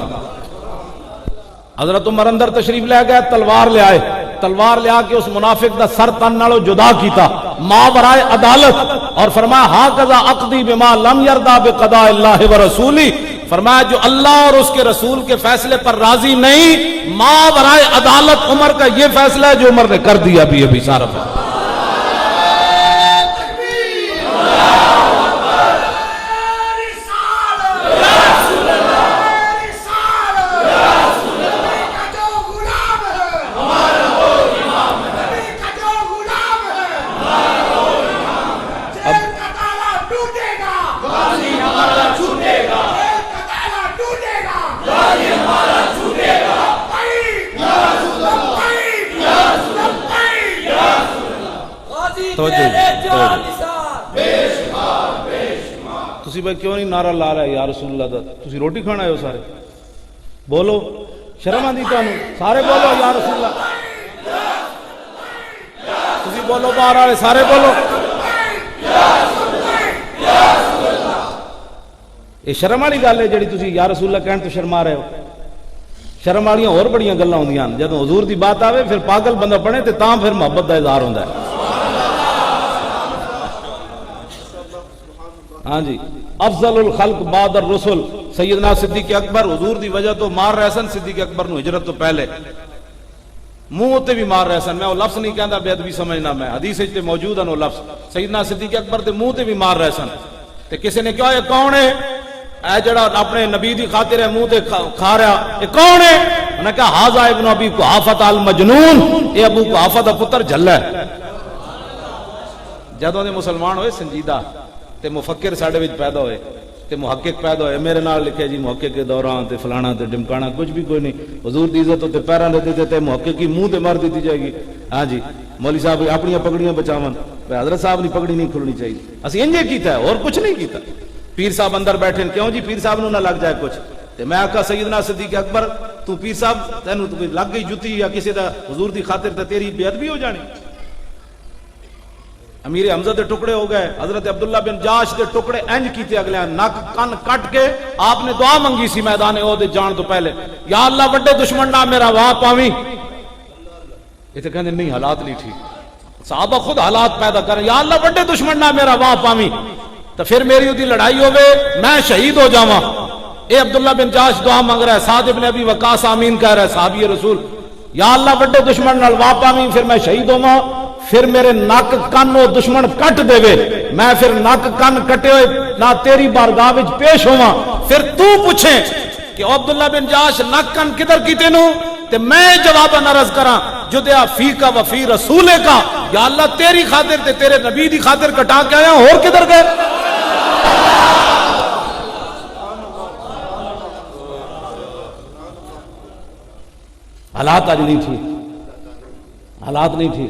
[SPEAKER 1] حضرت عمر اندر تشریف لے گئے, تلوار لے آئے, تلوار لے آ کے اس منافق دا سر تن نالوں جدا کیتا ما برائے عدالت, اور فرمایا ہا قضا عقدی بما لم یردا بقضاء اللہ ورسولی. فرمایا جو اللہ اور اس کے رسول کے فیصلے پر راضی نہیں, ما برائے عدالت عمر کا یہ فیصلہ ہے جو عمر نے کر دیا ابھی سارا. تسی بھائی کیوں نہیں نعرہ لا رہے یا رسول اللہ دا؟ تسی روٹی کھانا ہو سارے, بولو, شرم آندی تانوں؟ سارے بولو یا رسول اللہ. تسی بولو باہر والے سارے بولو. یہ شرم والی گل ہے جڑی تسی یا رسول اللہ کہن تو شرما رہے ہو. شرم والیاں اور بڑیاں گلاں ہوندیاں, جدوں حضور دی بات آوے پھر پاگل بندہ بنے تے تاں پھر محبت دا اظہار ہوندا ہے. ہاں جی, افضل الخلق بعد الرسل سیدنا صدیق اکبر, حضور دی وجہ تو مار رہے سن صدیق اکبر نو ہجرت تو پہلے, منہ تے بھی مار رہے سن. میں وہ لفظ نہیں کہندا بے ادبی سمجھنا, میں حدیث وچ تے موجود ہے وہ لفظ. سیدنا صدیق اکبر تے منہ تے بھی مار رہے سن. تے کسی نے کہا یہ کون ہے اے جڑا اپنے نبی دی خاطر ہے منہ تے کھا رہا, یہ کون ہے؟ انہوں نے کہا ھذا ابن ابی قحافہ المجنون, یہ ابو قحافہ دا پتر جھلا ہے. جدوں دے مسلمان ہوئے سنجیدہ تے مفکر ساڈے وچ پیدا ہوئے تے محقق پیدا ہوئے, میرے نال لکھے جی محقق کے دوران تے فلانا تے ڈمکانا, کچھ بھی کوئی نہیں. حضور دی عزت تے پیراں دے دیتے تے محقق کی منہ تے مار دیتی جائے گی. ہاں جی, مولوی صاحب اپنی پگڑیاں بچاون, حضرت صاحب کی پگڑی نہیں کھلنی چاہیے. اسی انجے کیتا ہے اور کچھ نہیں کیتا. پیر صاحب اندر بیٹھے, کیوں جی پیر صاحب نو نہ لگ جائے کچھ, تے میں آکھا سیدنا صدیق اکبر تو پیر صاحب تینوں تو لگ گئی جتی یا کسی دا حضور دی خاطر تے تیری بے ادبی ہو جانی. امیر حمزہ دے ٹکڑے ہو گئے, حضرت عبداللہ بن جاش دے ٹکڑے انج کیتے اگلے, نک کن کٹ کے آپ نے دعا منگی سی میدان احد جان تو پہلے, یا اللہ بڑے دشمن نہ میرا واہ پاویں. یہ تو کہندے نہیں حالات نہیں ٹھیک, صحابہ خود حالات پیدا کریں, یا اللہ بڑے دشمن نہ میرا واہ پاویں تو پھر میری اودی لڑائی ہوے میں شہید ہو جاواں. اے عبداللہ بن جاش دعا منگ رہا ہے, سعد ابن ابی وقاص آمین کہہ رہا ہے صحابی رسول, یا اللہ بڑے دشمن نال واہ پاویں پھر میں شہید ہوواں, پھر میرے نک کن وہ دشمن کٹ دے وے, میں پھر نک کن کٹے ہوئے نہ تیری بارگاہ وچ پیش ہوواں, پھر تو پوچھیں کہ عبداللہ بن جاش نک کن کدھر کیتے نو تے میں جواب عرض کراں جدیا فی کا وفی رسول کا, یا اللہ تیری خاطر تے تیرے نبی دی خاطر کٹا کے آیا اور کدھر گئے. حالات آج نہیں تھی, حالات نہیں تھی.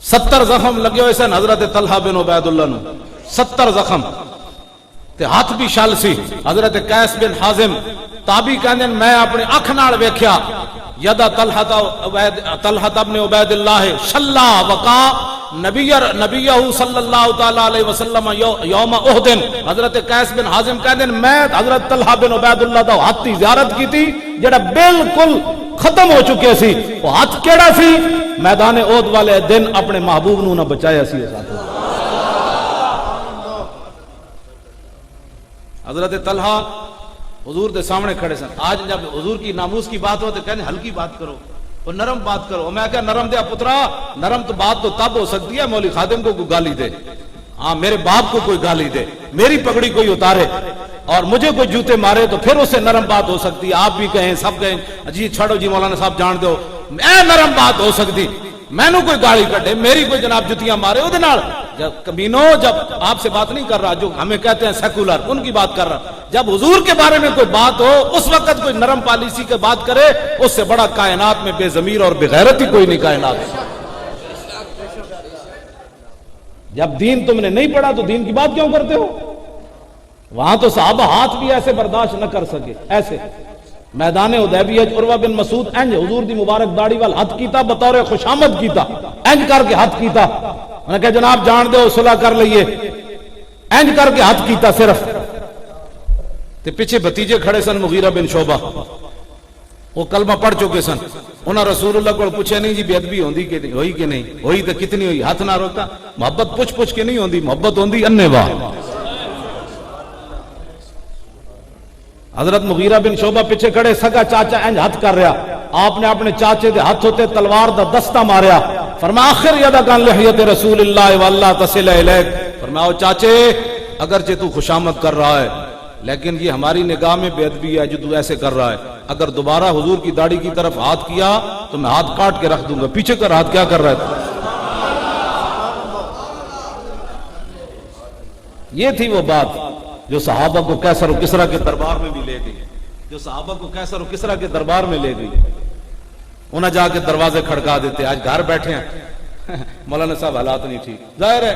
[SPEAKER 1] 70 زخم لگے ہوئے سن حضرت طلحہ بن عبید اللہ نو, 70 زخم تے ہاتھ بھی شل سی. حضرت قیس بن حازم تابی کہندے میں اپنی اکھ نال ویکھیا یدا طلحہ بن عبید اللہ شلا وقا نبیہ صلی اللہ تعالی علیہ وسلم یوم احد. حضرت قیس بن حازم کہندے میں حضرت طلحہ بن عبید اللہ دا ہاتھ دی زیارت کیتی جڑا بالکل ختم ہو چکے سی. وہ ہاتھ کیڑا سی؟ میدان احد والے دن اپنے محبوب نو نہ بچایا سی. حضرت طلحہ حضور دے سامنے کھڑے سن. آج جب حضور کی ناموس کی بات ہو تو کہنے ہلکی بات کرو اور نرم بات کرو. میں کہا نرم دیا پترا, نرم تو بات تو تب ہو سکتی ہے مولوی خادم کو کوئی گالی دے, ہاں میرے باپ کو کوئی گالی دے, میری پگڑی کوئی اتارے اور مجھے کوئی جوتے مارے تو پھر اس سے نرم بات ہو سکتی ہے. آپ بھی کہیں سب کہیں جی چھڑو جی مولانا صاحب جان دو, میں نرم بات ہو سکتی. میں نو کوئی گالی کٹے, میری کوئی جناب جتیاں مارے, وہ جب کمینوں جب آپ سے بات نہیں کر رہا, جو ہمیں کہتے ہیں سیکولر ان کی بات کر رہا.
[SPEAKER 2] جب حضور کے بارے میں کوئی بات ہو اس وقت کوئی نرم پالیسی کی بات کرے، اس سے بڑا کائنات میں بے ضمیر اور بے غیرت ہی کوئی نہیں کائنات میں۔ جب دین تم نے نہیں پڑھا تو دین کی بات کیوں کرتے ہو؟ وہاں تو صحابہ ہاتھ بھی ایسے برداشت نہ کر سکے، ایسے میدان حدیبیہ عروہ بن مسعود انج حضور دی مبارک داڑھی وال ہاتھ کیتا بطور خوشامد کیتا، انج کر کے ہاتھ کیتا، انہوں نے کہا جناب جان دو صلح کر لئیے، انج کر کے ہاتھ کیتا صرف۔ تے پیچھے بھتیجے کھڑے سن مغیرہ بن شعبہ، وہ کلمہ پڑھ چکے سن، انہاں رسول اللہ کو پوچھے نہیں جی بے ادبی ہوندی کہ نہیں ہوئی کہ نہیں ہوئی، تو کتنی ہوئی، ہاتھ نہ روکا۔ محبت پوچھ کے نہیں ہوندی، محبت ہوندی انے واہ۔ حضرت مغیرہ بن شعبہ پیچھے کھڑے، سگا چاچا انج ہاتھ کر رہا، آپ نے اپنے چاچے دے ہاتھ ہوتے تلوار دا دستہ ماریا، فرمایا آخر یدک عن لحیت رسول اللہ واللہ تصل الیک، فرمایا او چاچے اگرچہ تو خوشامد کر رہا ہے لیکن یہ ہماری نگاہ میں بے ادبی ہے جو تو ایسے کر رہا ہے، اگر دوبارہ حضور کی داڑھی کی طرف ہاتھ کیا تو میں ہاتھ کاٹ کے رکھ دوں گا، پیچھے کر ہاتھ کیا کر رہا ہے۔ یہ تھی وہ بات جو صحابہ کو کیسر و کسرا کے دربار میں بھی لے گئی، جو صحابہ کو کیسر و کسرا کے دربار میں لے گئی۔ انہیں جا کے دروازے کھڑکا دیتے، آج گھر بیٹھے ہیں مولانا صاحب حالات نہیں ٹھیک۔ ظاہر ہے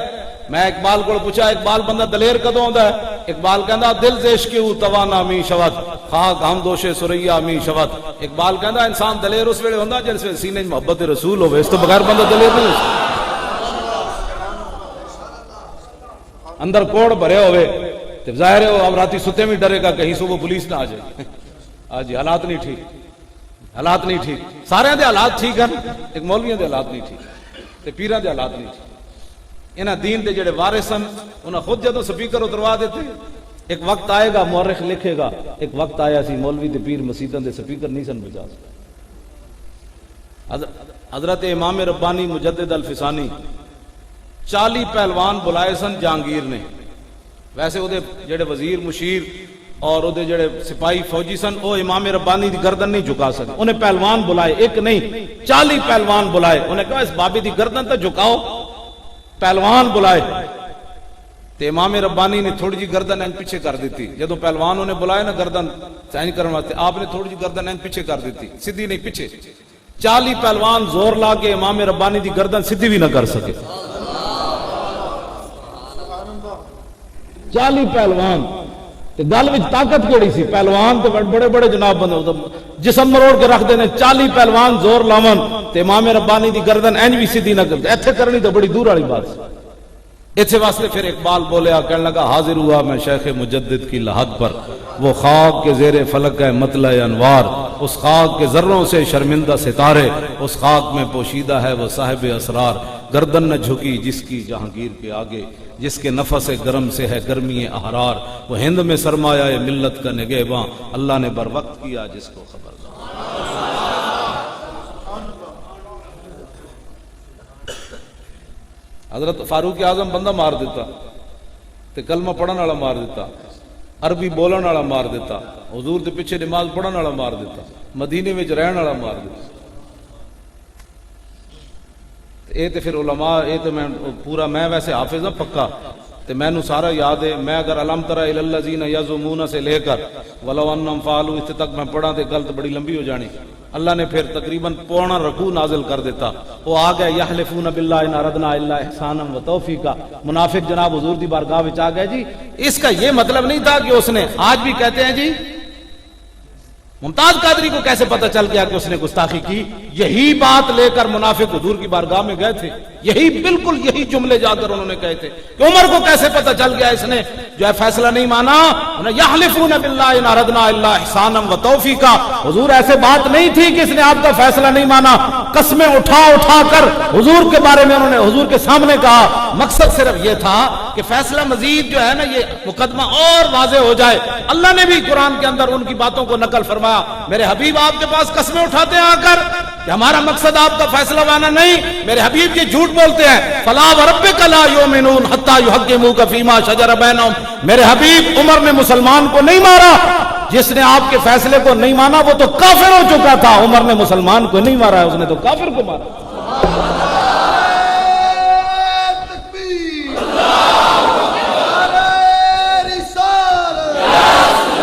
[SPEAKER 2] میں اقبال کو پوچھا، اقبال بندہ دلیر کدوں ہوندا ہے؟ اقبال کہندا دل سے عشق او توانا می شود خاک ہم دوش سریا می شود۔ اقبال کہندا انسان دلیر اس ویلے ہوندا جس ویلے سینے میں محبت رسول ہوے، اس تو بغیر بندہ دلیر نہیں ہو سکتا۔ اندر کوڑ بھرے ہوئے تو ظاہر ہے وہ اب راتی ستے میں ڈرے گا کہیں صبح پولیس نہ آ جائے۔ آج حالات نہیں ٹھیک، حالات نہیں ٹھیک، سارے دے حالات ٹھیک ہیں، ایک مولویوں دے حالات نہیں ٹھیک تے پیراں دے حالات نہیں ٹھیک۔ انہاں دین دے جڑے وارث ہیں انہاں خود جدوں سپیکر اتروا دیتے، ایک وقت آئے گا مورخ لکھے گا ایک وقت آیا سی مولوی تے پیر مسیتاں دے سپیکر نہیں سن بجا سکتے۔ حضرت امام ربانی مجدد الفسانی 40 پہلوان بلائے سن جہانگیر نے، ویسے وہ جڑے وزیر مشیر اور وہ جڑے سپاہی فوجی سن وہ امام ربانی دی گردن نہیں جھکا سکے، انہیں پہلوان بلائے، ایک نہیں 40 پہلوان بلائے، انہیں کہا اس بابی دی گردن تو جھکاؤ، پہلوان بلائے تے امام ربانی نے تھوڑی جی گردن این پیچھے کر دیتی، جدو پہلوانوں نے بلائے نا گردن چینج کرنے واسطے آپ نے تھوڑی جی گردن این پیچھے کر دیتی، سیدھی نہیں پیچھے۔ 40 پہلوان زور لا کے امام ربانی دی گردن سیدھی بھی نہ کر سکے۔ 40 پہلوان تے گل وچ طاقت کیڑی سی؟ پہلوان تے بڑے بڑے جناب بندے جسم مروڑ کے رکھ دینے، 40 پہلوان زور لاون تے امام ربانی دی گردن اینج بھی سیدھی نہ کرتے، ایتھے کرنی تو بڑی دور والی بات سی۔ ایتھے واسطے پھر اقبال بولیا، کہنے لگا حاضر ہوا میں شیخ مجدد کی لحد پر، وہ خاک کے زیر فلک ہے مطلع انوار، اس خاک کے ذروں سے شرمندہ ستارے، اس خاک میں پوشیدہ ہے وہ صاحب اسرار، گردن نہ جھکی جس کی جہانگیر کے آگے، جس کے نفس گرم سے ہے گرمی احرار، وہ ہند میں سرمایہ ملت کا نگہباں، اللہ نے بر وقت کیا جس کو خبردار۔ حضرت فاروق اعظم بندہ مار دیتا تے کلمہ پڑھن والا مار دیتا، عربی بولن والا مار دیتا، حضور دے پیچھے نماز پڑھن والا مار دیتا، مدینے وچ رہن والا مار دیتا۔ اے تے پھر علماء اے تے میں پورا میں ویسے حافظ ہوں پکا تے میں نو سارا یاد ہے، میں اگر علم ترى الی الذین یزعمون سے لے کر ولو انہم فعلوا اس تک میں پڑھا تے غلط بڑی لمبی ہو جانی۔ اللہ نے پھر تقریباً پونا رکوع نازل کر دیتا، وہ آ گئے یحلفون باللہ ان اردنا الا احسانا و توفیقا، منافق جناب حضور دی بارگاہ وچ آ گئے جی۔ اس کا یہ مطلب نہیں تھا کہ اس نے، آج بھی کہتے ہیں جی ممتاز قادری کو کیسے پتہ چل گیا کہ اس نے گستاخی کی؟ یہی بات لے کر منافق حضور کی بارگاہ میں گئے تھے، یہی بالکل یہی جملے جا کر انہوں نے کہے تھے کہ عمر کو کیسے پتہ چل گیا اس نے جو ہے فیصلہ نہیں مانا؟ یحلفون باللہ ان اردنا الا احسانا و توفیقا، حضور ایسے بات نہیں تھی کہ اس نے آپ کا فیصلہ نہیں مانا، قسمیں اٹھا اٹھا کر حضور کے بارے میں انہوں نے حضور کے سامنے کہا، مقصد صرف یہ تھا کہ فیصلہ مزید جو ہے نا یہ مقدمہ اور واضح ہو جائے۔ اللہ نے بھی قرآن کے اندر ان کی باتوں کو نقل فرمایا، میرے حبیب آپ کے پاس قسمیں اٹھاتے ہیں آ کر کہ ہمارا مقصد آپ کا فیصلہ مانا نہیں، میرے حبیب یہ جھوٹ بولتے ہیں، فلا وربک لا یؤمنون حتی یحکموک فیما شجر بینہم، میرے حبیب عمر نے مسلمان کو نہیں مارا، جس نے آپ کے فیصلے کو نہیں مانا وہ تو کافر ہو چکا تھا، عمر نے مسلمان کو نہیں مارا ہے، اس نے تو کافر کو مارا۔
[SPEAKER 3] اللہ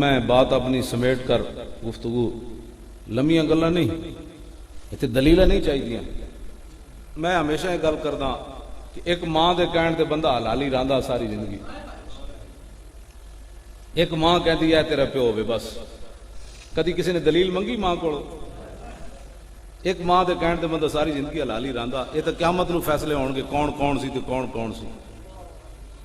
[SPEAKER 2] میں بات اپنی سمیٹ کر گفتگو لمیاں گلاں نہیں اتنے دلیل نہیں چاہیے. میں ہمیشہ یہ گل کردا کہ ایک ماں دے کہن تے بندہ حلالی رہندا ساری زندگی. ایک ماں کہتی ہے تیرا پیو ہوے بس, کدی کسی نے دلیل منگی ماں کو؟ ایک ماں دے کہن تے بندہ ساری زندگی حلالی رہندا. یہ تو قیامت نو فیصلے ہون گے کون کون سی تے کون کون سی.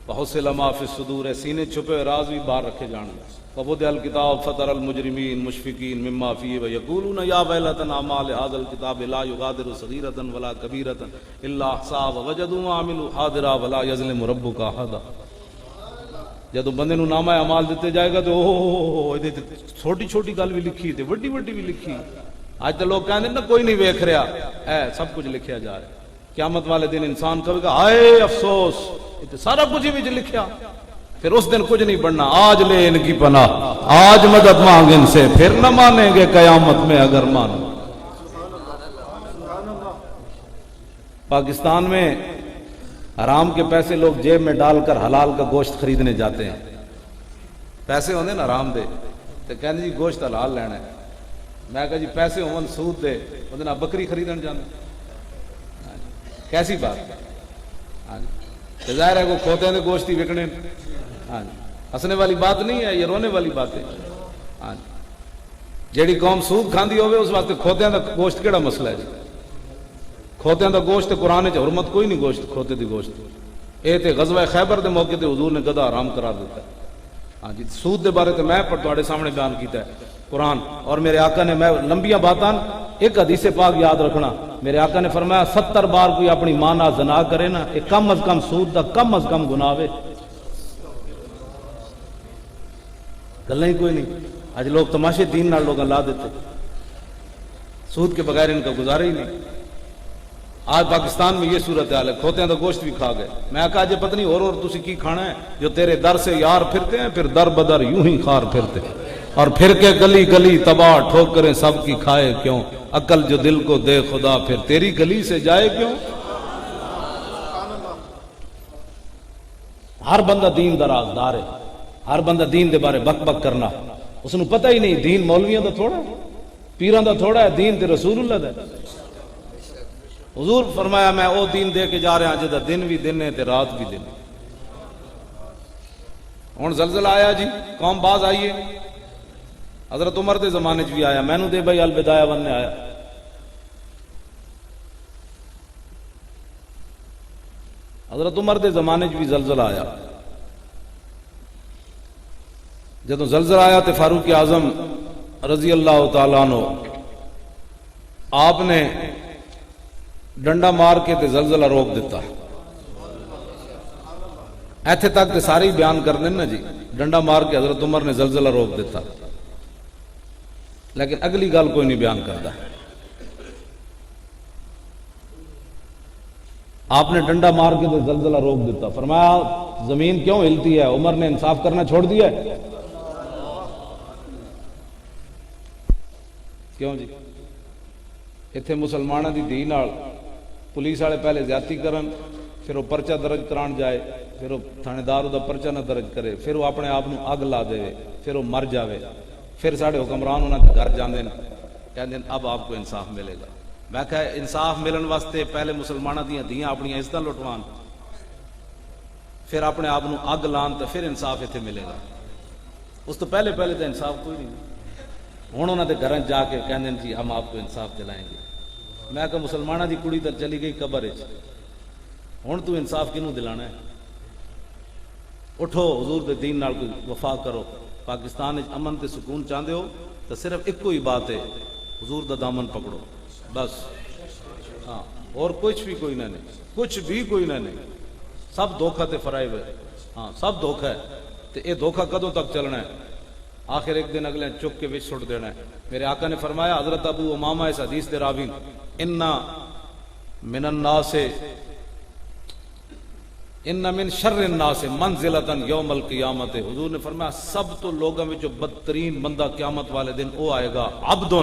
[SPEAKER 2] بہت سے لما فی الصدور ہے, سینے چھپے ہوئے راز بھی باہر رکھے جان گے. وَوُضِعَ الْكِتَابُ فَتَرَى الْمُجْرِمِينَ مُشْفِقِينَ مِمَّا فِيهِ وَيَقُولُونَ يَا وَيْلَتَنَا مَا لِهَذَا الْكِتَابِ لَا يُغَادِرُ صَغِيرَةً وَلَا كَبِيرَةً إِلَّا أَحْصَاهَا وَوَجَدُوا مَا عَمِلُوا حَاضِرًا وَلَا يَظْلِمُ رَبُّكَ أَحَدًا. جدو بندے نو نامہ اعمال دیتے جائے گا تو چھوٹی چھوٹی گل بھی لکھی تے وڈی وڈی بھی لکھی. آج تو لوگ کہتے ہیں نا کوئی نہیں ویکھ رہا, اے سب کچھ لکھیا جا رہا ہے. قیامت والے دن انسان کہے گا ہائے افسوس, یہ سارا کچھ ہی لکھیا. پھر اس دن کچھ نہیں بننا. آج لے ان کی پناہ, آج مدد مانگ ان سے, پھر نہ مانیں گے قیامت میں اگر مانو. پاکستان میں حرام کے پیسے لوگ جیب میں ڈال کر حلال کا گوشت خریدنے جاتے ہیں. پیسے ہوندے نا حرام دے تو کہنے جی گوشت حلال لینا ہے. میں کہا جی پیسے ہون سود دے وہ دن بکری خریدن جانے, کیسی بات. ہاں جی ظاہر ہے وہ کھوتے ہیں گوشت ہی وکنے. ہاں جی ہنسنے والی بات نہیں ہے, یہ رونے والی بات ہے. ہاں جی جیڑی قوم سود کھاندی ہوئے اس واسطے کھوتیاں دا گوشت کیڑا مسئلہ ہے جی. کھوتیاں دا گوشت قرآن چ حرمت کوئی نہیں گوشت کھوتے دی گوشت. اے تے غزوہ خیبر دے موقع تے حضور نے گدھا حرام قرار دیتا ہے. ہاں جی سود دے بارے تے میں تواڈے سامنے بیان کیتا ہے قرآن اور میرے آقا نے. میں لمبیاں باتاں ایک حدیث پاک یاد رکھنا. میرے آقا نے فرمایا 70 بار کوئی اپنی ماں نال زنا کرے نا, ایک کم از کم سود دا کم از کم گناہ ہے. گلیں ہی کوئی نہیں. آج لوگ تماشے دین نال لوگ لا دیتے, سود کے بغیر ان کا گزارا ہی نہیں. آج پاکستان میں یہ صورتحال ہے, کھوتیاں دا گوشت بھی کھا گئے. میں کہا جی پتہ نہیں اور تسی کی کھانا ہے جو تیرے در سے یار پھرتے ہیں, پھر در بدر یوں ہی خار پھرتے ہیں, اور پھر کے گلی گلی تباہ ٹھوکریں سب کی کھائے کیوں, عقل جو دل کو دے خدا پھر تیری گلی سے جائے کیوں. ہر بندہ دین دا رازدار ہے, ہر بندہ دین دے بارے بک بک کرنا, اس نو پتہ ہی نہیں دین مولویاں دا تھوڑا ہے, پیران دا تھوڑا ہے, دین تے رسول اللہ دا ہے. حضور فرمایا میں او دین دے کے جا رہا ہوں جدا دن بھی دن ہے تے رات بھی دن. ہن زلزلہ آیا جی, قوم باز آئیے. حضرت عمر دے زمانے چ بھی آیا, مینوں دے بھائی البدایہ ون نے آیا. حضرت عمر دے زمانے چ بھی زلزلہ آیا. جدوں زلزلہ آیا تے فاروق اعظم رضی اللہ تعالیٰ عنہ آپ نے ڈنڈا مار کے تے زلزلہ روک دیتا. ایتھے تک تے سارے بیان کر دیں نا جی, ڈنڈا مار کے حضرت عمر نے زلزلہ روک دیتا, لیکن اگلی گل کوئی نہیں بیان کرتا. آپ نے ڈنڈا مار کے تے زلزلہ روک دیتا. فرمایا زمین کیوں ہلتی ہے, عمر نے انصاف کرنا چھوڑ دیا ہے کیوں جی. اتنے مسلمانوں کی دھی نال پولیس والے پہلے زیادتی کرن, پھر وہ پرچہ درج کران جائے, پھر وہ تھانے دار دا پرچہ نہ درج کرے, پھر وہ اپنے آپ اگ لا دے, پھر وہ مر جاوے, پھر سارے حکمران انہاں کے گھر جاندے کہندے اب آپ کو انصاف ملے گا. میں کہا انصاف ملن واسطے پہلے مسلمانوں دیاں دھیاں اپنی عزتاں لٹوان, پھر اپنے آپ اگ لان تو پھر انصاف اتنے ملے گا. اس تو پہلے تو انصاف کوئی نہیں. ہوں انہوں نے گھر جا کے کہندے جی ہم آپ کو انصاف دلائیں گے. میں کہا مسلمانوں دی کڑی تو چلی گئی قبر وچ, ہوں تو انصاف کنوں دلانا ہے. اٹھو حضور دے دین نال کوئی وفا کرو. پاکستان وچ امن تے سکون چاہندے ہو تو صرف ایک ہی بات ہے, حضور دا دامن پکڑو بس. ہاں اور کچھ بھی کوئی نہ نہیں, کچھ بھی کوئی نہ نہیں. سب دھوکھا تے فرائب ہے. ہاں سب دھوکھا ہے. تے اے دھوکھا کدوں تک چلنا ہے؟ آخر ایک دن اگلے چک کے وچ سٹ دینا ہے. میرے آقا نے فرمایا, حضرت ابو امامہ اس حدیث دے راوی, انا من الناس ان من شر الناس منزلۃ یوم القیامت. حضور نے فرمایا سب تو لوگوں میں جو بدترین بندہ قیامت والے دن وہ آئے گا, عبد,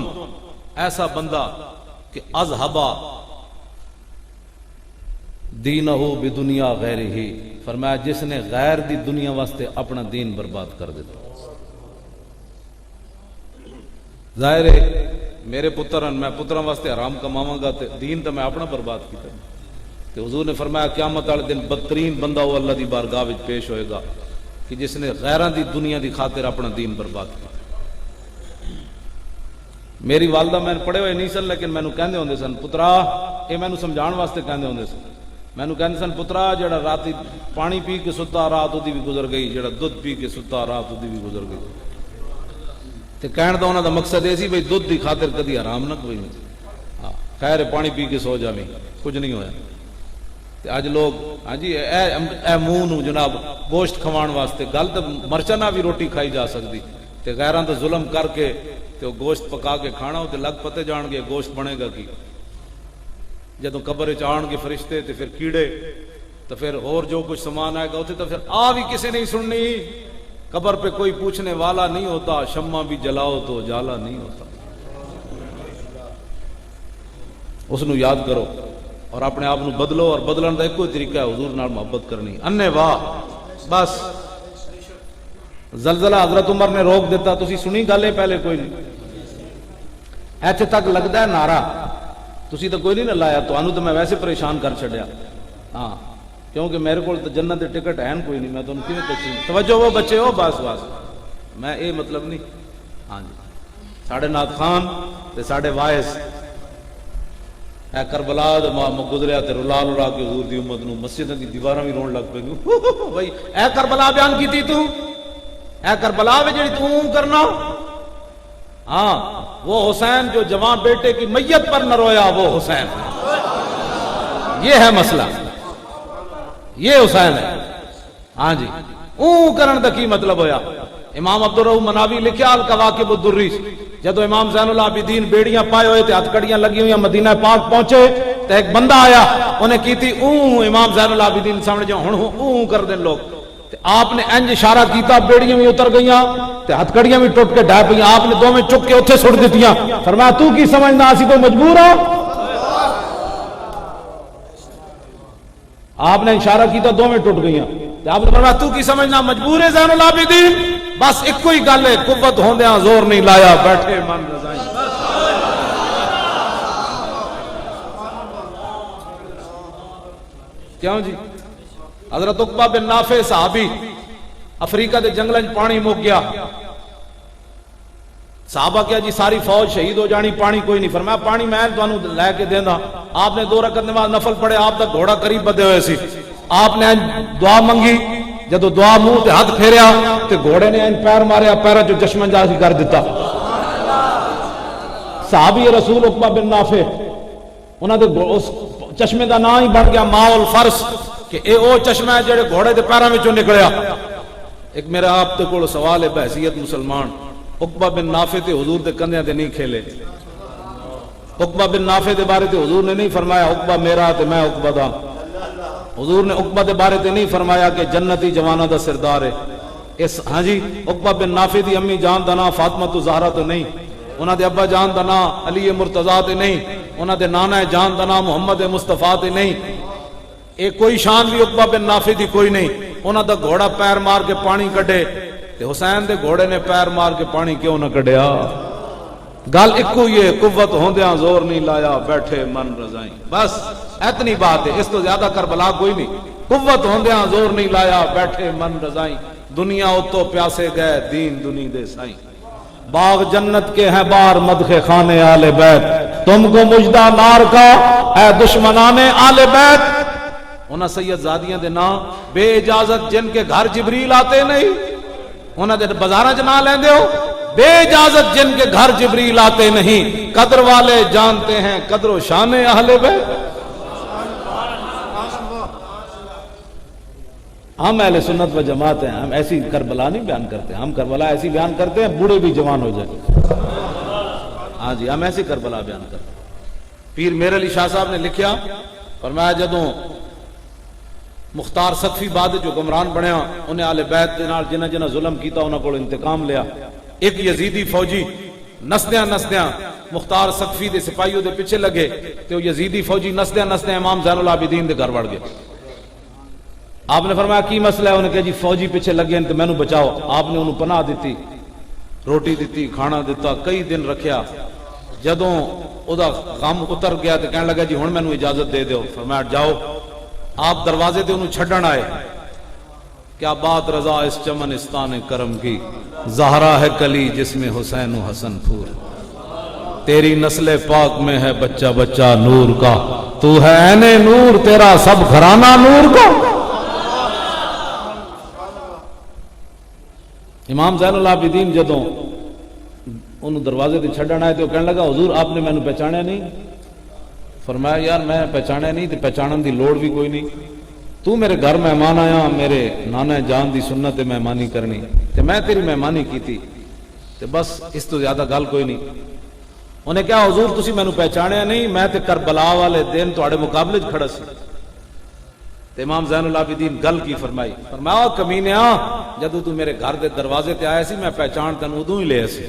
[SPEAKER 2] ایسا بندہ کہ اذهبا دینہ بدنیا غیرہ, فرمایا جس نے غیر دی دنیا واسطے اپنا دین برباد کر دیتا. ظاہر ہے میرے پتر ہیں، میں پتراں واسطے حرام کماواں گا تے دین تو میں اپنا برباد کیتا تے حضور نے فرمایا قیامت والے دن بدترین بندہ وہ اللہ دی بارگاہ وچ پیش ہوئے گا کہ جس نے غیراں دی دنیا دی خاطر اپنا دین برباد کیا۔ میری والدہ میں پڑھے ہوئے نہیں سن لیکن مینوں کہندے ہوندے سن پترا، اے مینوں سمجھان واسطے کہندے ہوندے سن، مینوں کہندے سن پترا جڑا راتی پانی پی کے ستا رات اودی بھی گزر گئی، جڑا دودھ پی کے ستا رات اودی بھی گزر گئی۔ تے کہن دا انہاں دا مقصد اے سی بھئی دودھ دی خاطر کدی حرام نہ کوئی نہیں، ہاں خیر پانی پی کے سو جاویں کچھ نہیں ہویا۔ تے اج لوگ ہاں جی اے منہ نو جناب گوشت کھوان واسطے، گل تے مرچاں نال بھی روٹی کھائی جا سکدی تے غیراں تے ظلم کر کے تے وہ گوشت پکا کے کھانا تے لگ پتے جان گے گوشت بنے گا کی، جدوں قبر وچ آن گے فرشتے تے پھر کیڑے تو پھر اور جو کچھ سامان آئے گا اتنے تو پھر بھی کسی نہیں سننی، قبر پہ کوئی پوچھنے والا نہیں ہوتا، شمع بھی جلاؤ تو جالا نہیں ہوتا۔ اس نو یاد کرو اور اپنے آپ نو بدلو، اور بدلن دا ایک کوئی طریقہ ہے حضور نال محبت کرنی، انے واہ بس۔ زلزلہ حضرت عمر نے روک دیتا، تسی سنی گل ہے پہلے کوئی نہیں، ایتھے تک لگتا ہے نعرہ، تسی تو کوئی نہیں نہ لایا، تو میں ویسے پریشان کر چھڑیا، ہاں کیونکہ میرے کو جنت دے ٹکٹ ہیں کوئی نہیں، میں تمہیں کیوں تقسیم توجہ وہ بچے ہو بس بس، میں اے مطلب نہیں، ہاں جی ساڑھے نات خان تے ساڑھے وائس اے کربلا گزریا تے رلا رلا کے حضور دی امت نو مسجد دی دیواراں بھی رون لگ پئی بھائی اے کربلا بیان کیتی تو، اے کربلا وچ جڑی تو کرنا، ہاں وہ حسین جو جوان بیٹے کی میت پر نہ رویا وہ حسین، یہ ہے مسئلہ، یہ حسین ہے، ہاں جی کرن دا کی مطلب ہویا۔ امام عبدالرحیم مناوی لکھیا الکواکب الدری، جدو امام زین العابدین بیڑیاں پائے ہوئے تھے، ہتھ کڑیاں لگی ہوئی مدینہ پاک پہنچے تو ایک بندہ آیا، انہیں کی تھی امام زین العابدین سامنے جو ہن کر دیں لوگ، آپ نے انج اشارہ کیتا، بیڑیاں بھی اتر گئیاں تے ہتھ کڑیاں بھی ٹوٹ کے ڈھا پئیاں، آپ نے دو میں چک کے اتھے سٹ دتیاں، فرمایا تو کی سمجھنا اسی تو مجبور ہو، آپ نے اشارہ کیتا دو میں ٹوٹ گئیاں، آپ نے فرمایا تو کی سمجھنا مجبور ہے زین العابدین، بس ایک کوئی گل ہے، قوت ہوندیاں زور نہیں لایا، بیٹھے من رضائیں۔ کیوں جی؟ حضرت عقبہ بن نافع صحابی، افریقہ دے جنگلاں وچ پانی مک گیا، صحابہ کیا جی ساری فوج شہید ہو جانی، پانی کوئی نہیں، فرمایا پانی میں تانوں لے کے دیندا، آپ نے 2 رکعت نماز نفل پڑھے، آپ دا گھوڑا قریب بدے ہوئے سی، آپ نے دعا منگی، جدو دعا منہ تے ہاتھ پھیریا تے گھوڑے نے پیر ماریا، پیراں چوں چشمہ جاسی کر دیتا۔ صحابی رسول عقبہ بن نافع، انہاں دے اس چشمے دا نام ہی بن گیا ماء الفرس، کہ اے او چشمہ ہے جڑے گھوڑے دے پیراں وچوں نکلیا۔ ایک میرا آپ تے کول سوال ہے بحیثیت مسلمان، عقبہ بن نافع تے حضور دے کندھیاں تے نہیں کھیلے، عقبہ بن نافع دے بارے تے حضور نے نہیں فرمایا عقبہ میرا تے میں عقبہ دا، حضور نے عقبہ دے بارے تے نہیں فرمایا کہ جنتی جوانہ دا سردار ہے، اس ہاں جی عقبہ بن نافع دی امی جان دا نام فاطمہ زہرا تو نہیں، انہاں دے ابا جان دا نام علی مرتضیٰ تے نہیں، انہاں دے نانا جان دا نام محمد مصطفیٰ تے نہیں، اے کوئی شان بھی عقبہ بن نافع دی کوئی نہیں، انہاں دا گھوڑا پیر مار کے پانی کڈے تے حسین دے گھوڑے نے پیر مار کے پانی کیوں نہ کڈیا؟ گل ایکو ہی ہے، قوت ہوندیاں زور نہیں لایا، بیٹھے من رضائیں، بس اتنی بات ہے، اس تو زیادہ کربلا کوئی نہیں، قوت ہوندیاں زور نہیں لایا، بیٹھے من رضائیں، دنیا اتو پیاسے گئے دین دنی دے سائیں، باغ جنت کے ہیں بار مدخ خانے آل بیت، تم کو مجدہ نار کا اے دشمنان آل بیت۔ انہاں سید زادیاں دے نام بے اجازت جن کے گھر جبریل آتے نہیں، انہاں دے بازاراں چ نام لیندے ہو، بے اجازت جن کے گھر جبریل آتے نہیں، قدر والے جانتے ہیں قدر و شان اہل بیت۔ ہم اہل سنت و جماعت ہیں، ہم ایسی کربلا نہیں بیان کرتے، ہم کربلا ایسی بیان کرتے ہیں بوڑھے بھی جوان ہو جائیں، ہاں جی ہم ایسی کربلا بیان کرتے ہیں۔ پیر میر علی شاہ صاحب نے لکھیا، فرمایا جدوں مختار سقفی بعد جو حکمران بنیا، انہیں آل بیت دے نال جنہ جنہ ظلم کیتا انہاں کول انتقام لیا۔ ایک یزیدی فوجی نسدیاں نسدیاں مختار سقفی دے سپاہیوں دے پیچھے لگے تے وہ یزیدی فوجی نسدیاں نسدیاں امام زین العابدین دے گھر وڑ گئے۔ آپ نے فرمایا کی مسئلہ ہے؟ انہوں نے کہا جی فوجی پیچھے لگے ہیں تو مینوں بچاؤ۔ آپ نے انہوں پناہ دیتی، روٹی دیتی کھانا دیتا کئی دن رکھیا جدوں او دا غم اتر گیا تے کہنے لگا جی ہن مینوں اجازت دے دیو فرمایا جاؤ آپ دروازے تے انہوں چھڈن آئے کیا بات رضا اس چمنستان کرم کی زہرا ہے کلی جس میں حسین و حسن پھول تیری نسل پاک میں ہے بچہ بچہ نور کا تو ہے عین نور تیرا سب گھرانہ نور کا امام زین العابدین جدوں انہوں دروازے تے چھڈن آئے تو کہنے لگا حضور آپ نے مینوں پہچانیا نہیں فرمایا یار میں پہچانیا نہیں تے پہچانن دی لوڑ بھی کوئی نہیں تو میرے گھر مہمان آیا میرے نانا جان دی سنت مہمانی کرنی تے میں تیری مہمانی کیتی تے بس اس تو زیادہ گل کوئی نہیں انہیں کہا حضور تسی مینوں پہچانیا نہیں میں تے کربلا والے دن تواڈے مقابلے وچ کھڑا سی تے امام زین العابدین گل کی فرمائی فرمایا کمینیا جدوں تو میرے گھر دے دروازے تے آیا سی میں پہچان تینوں ادوں ہی لیا سی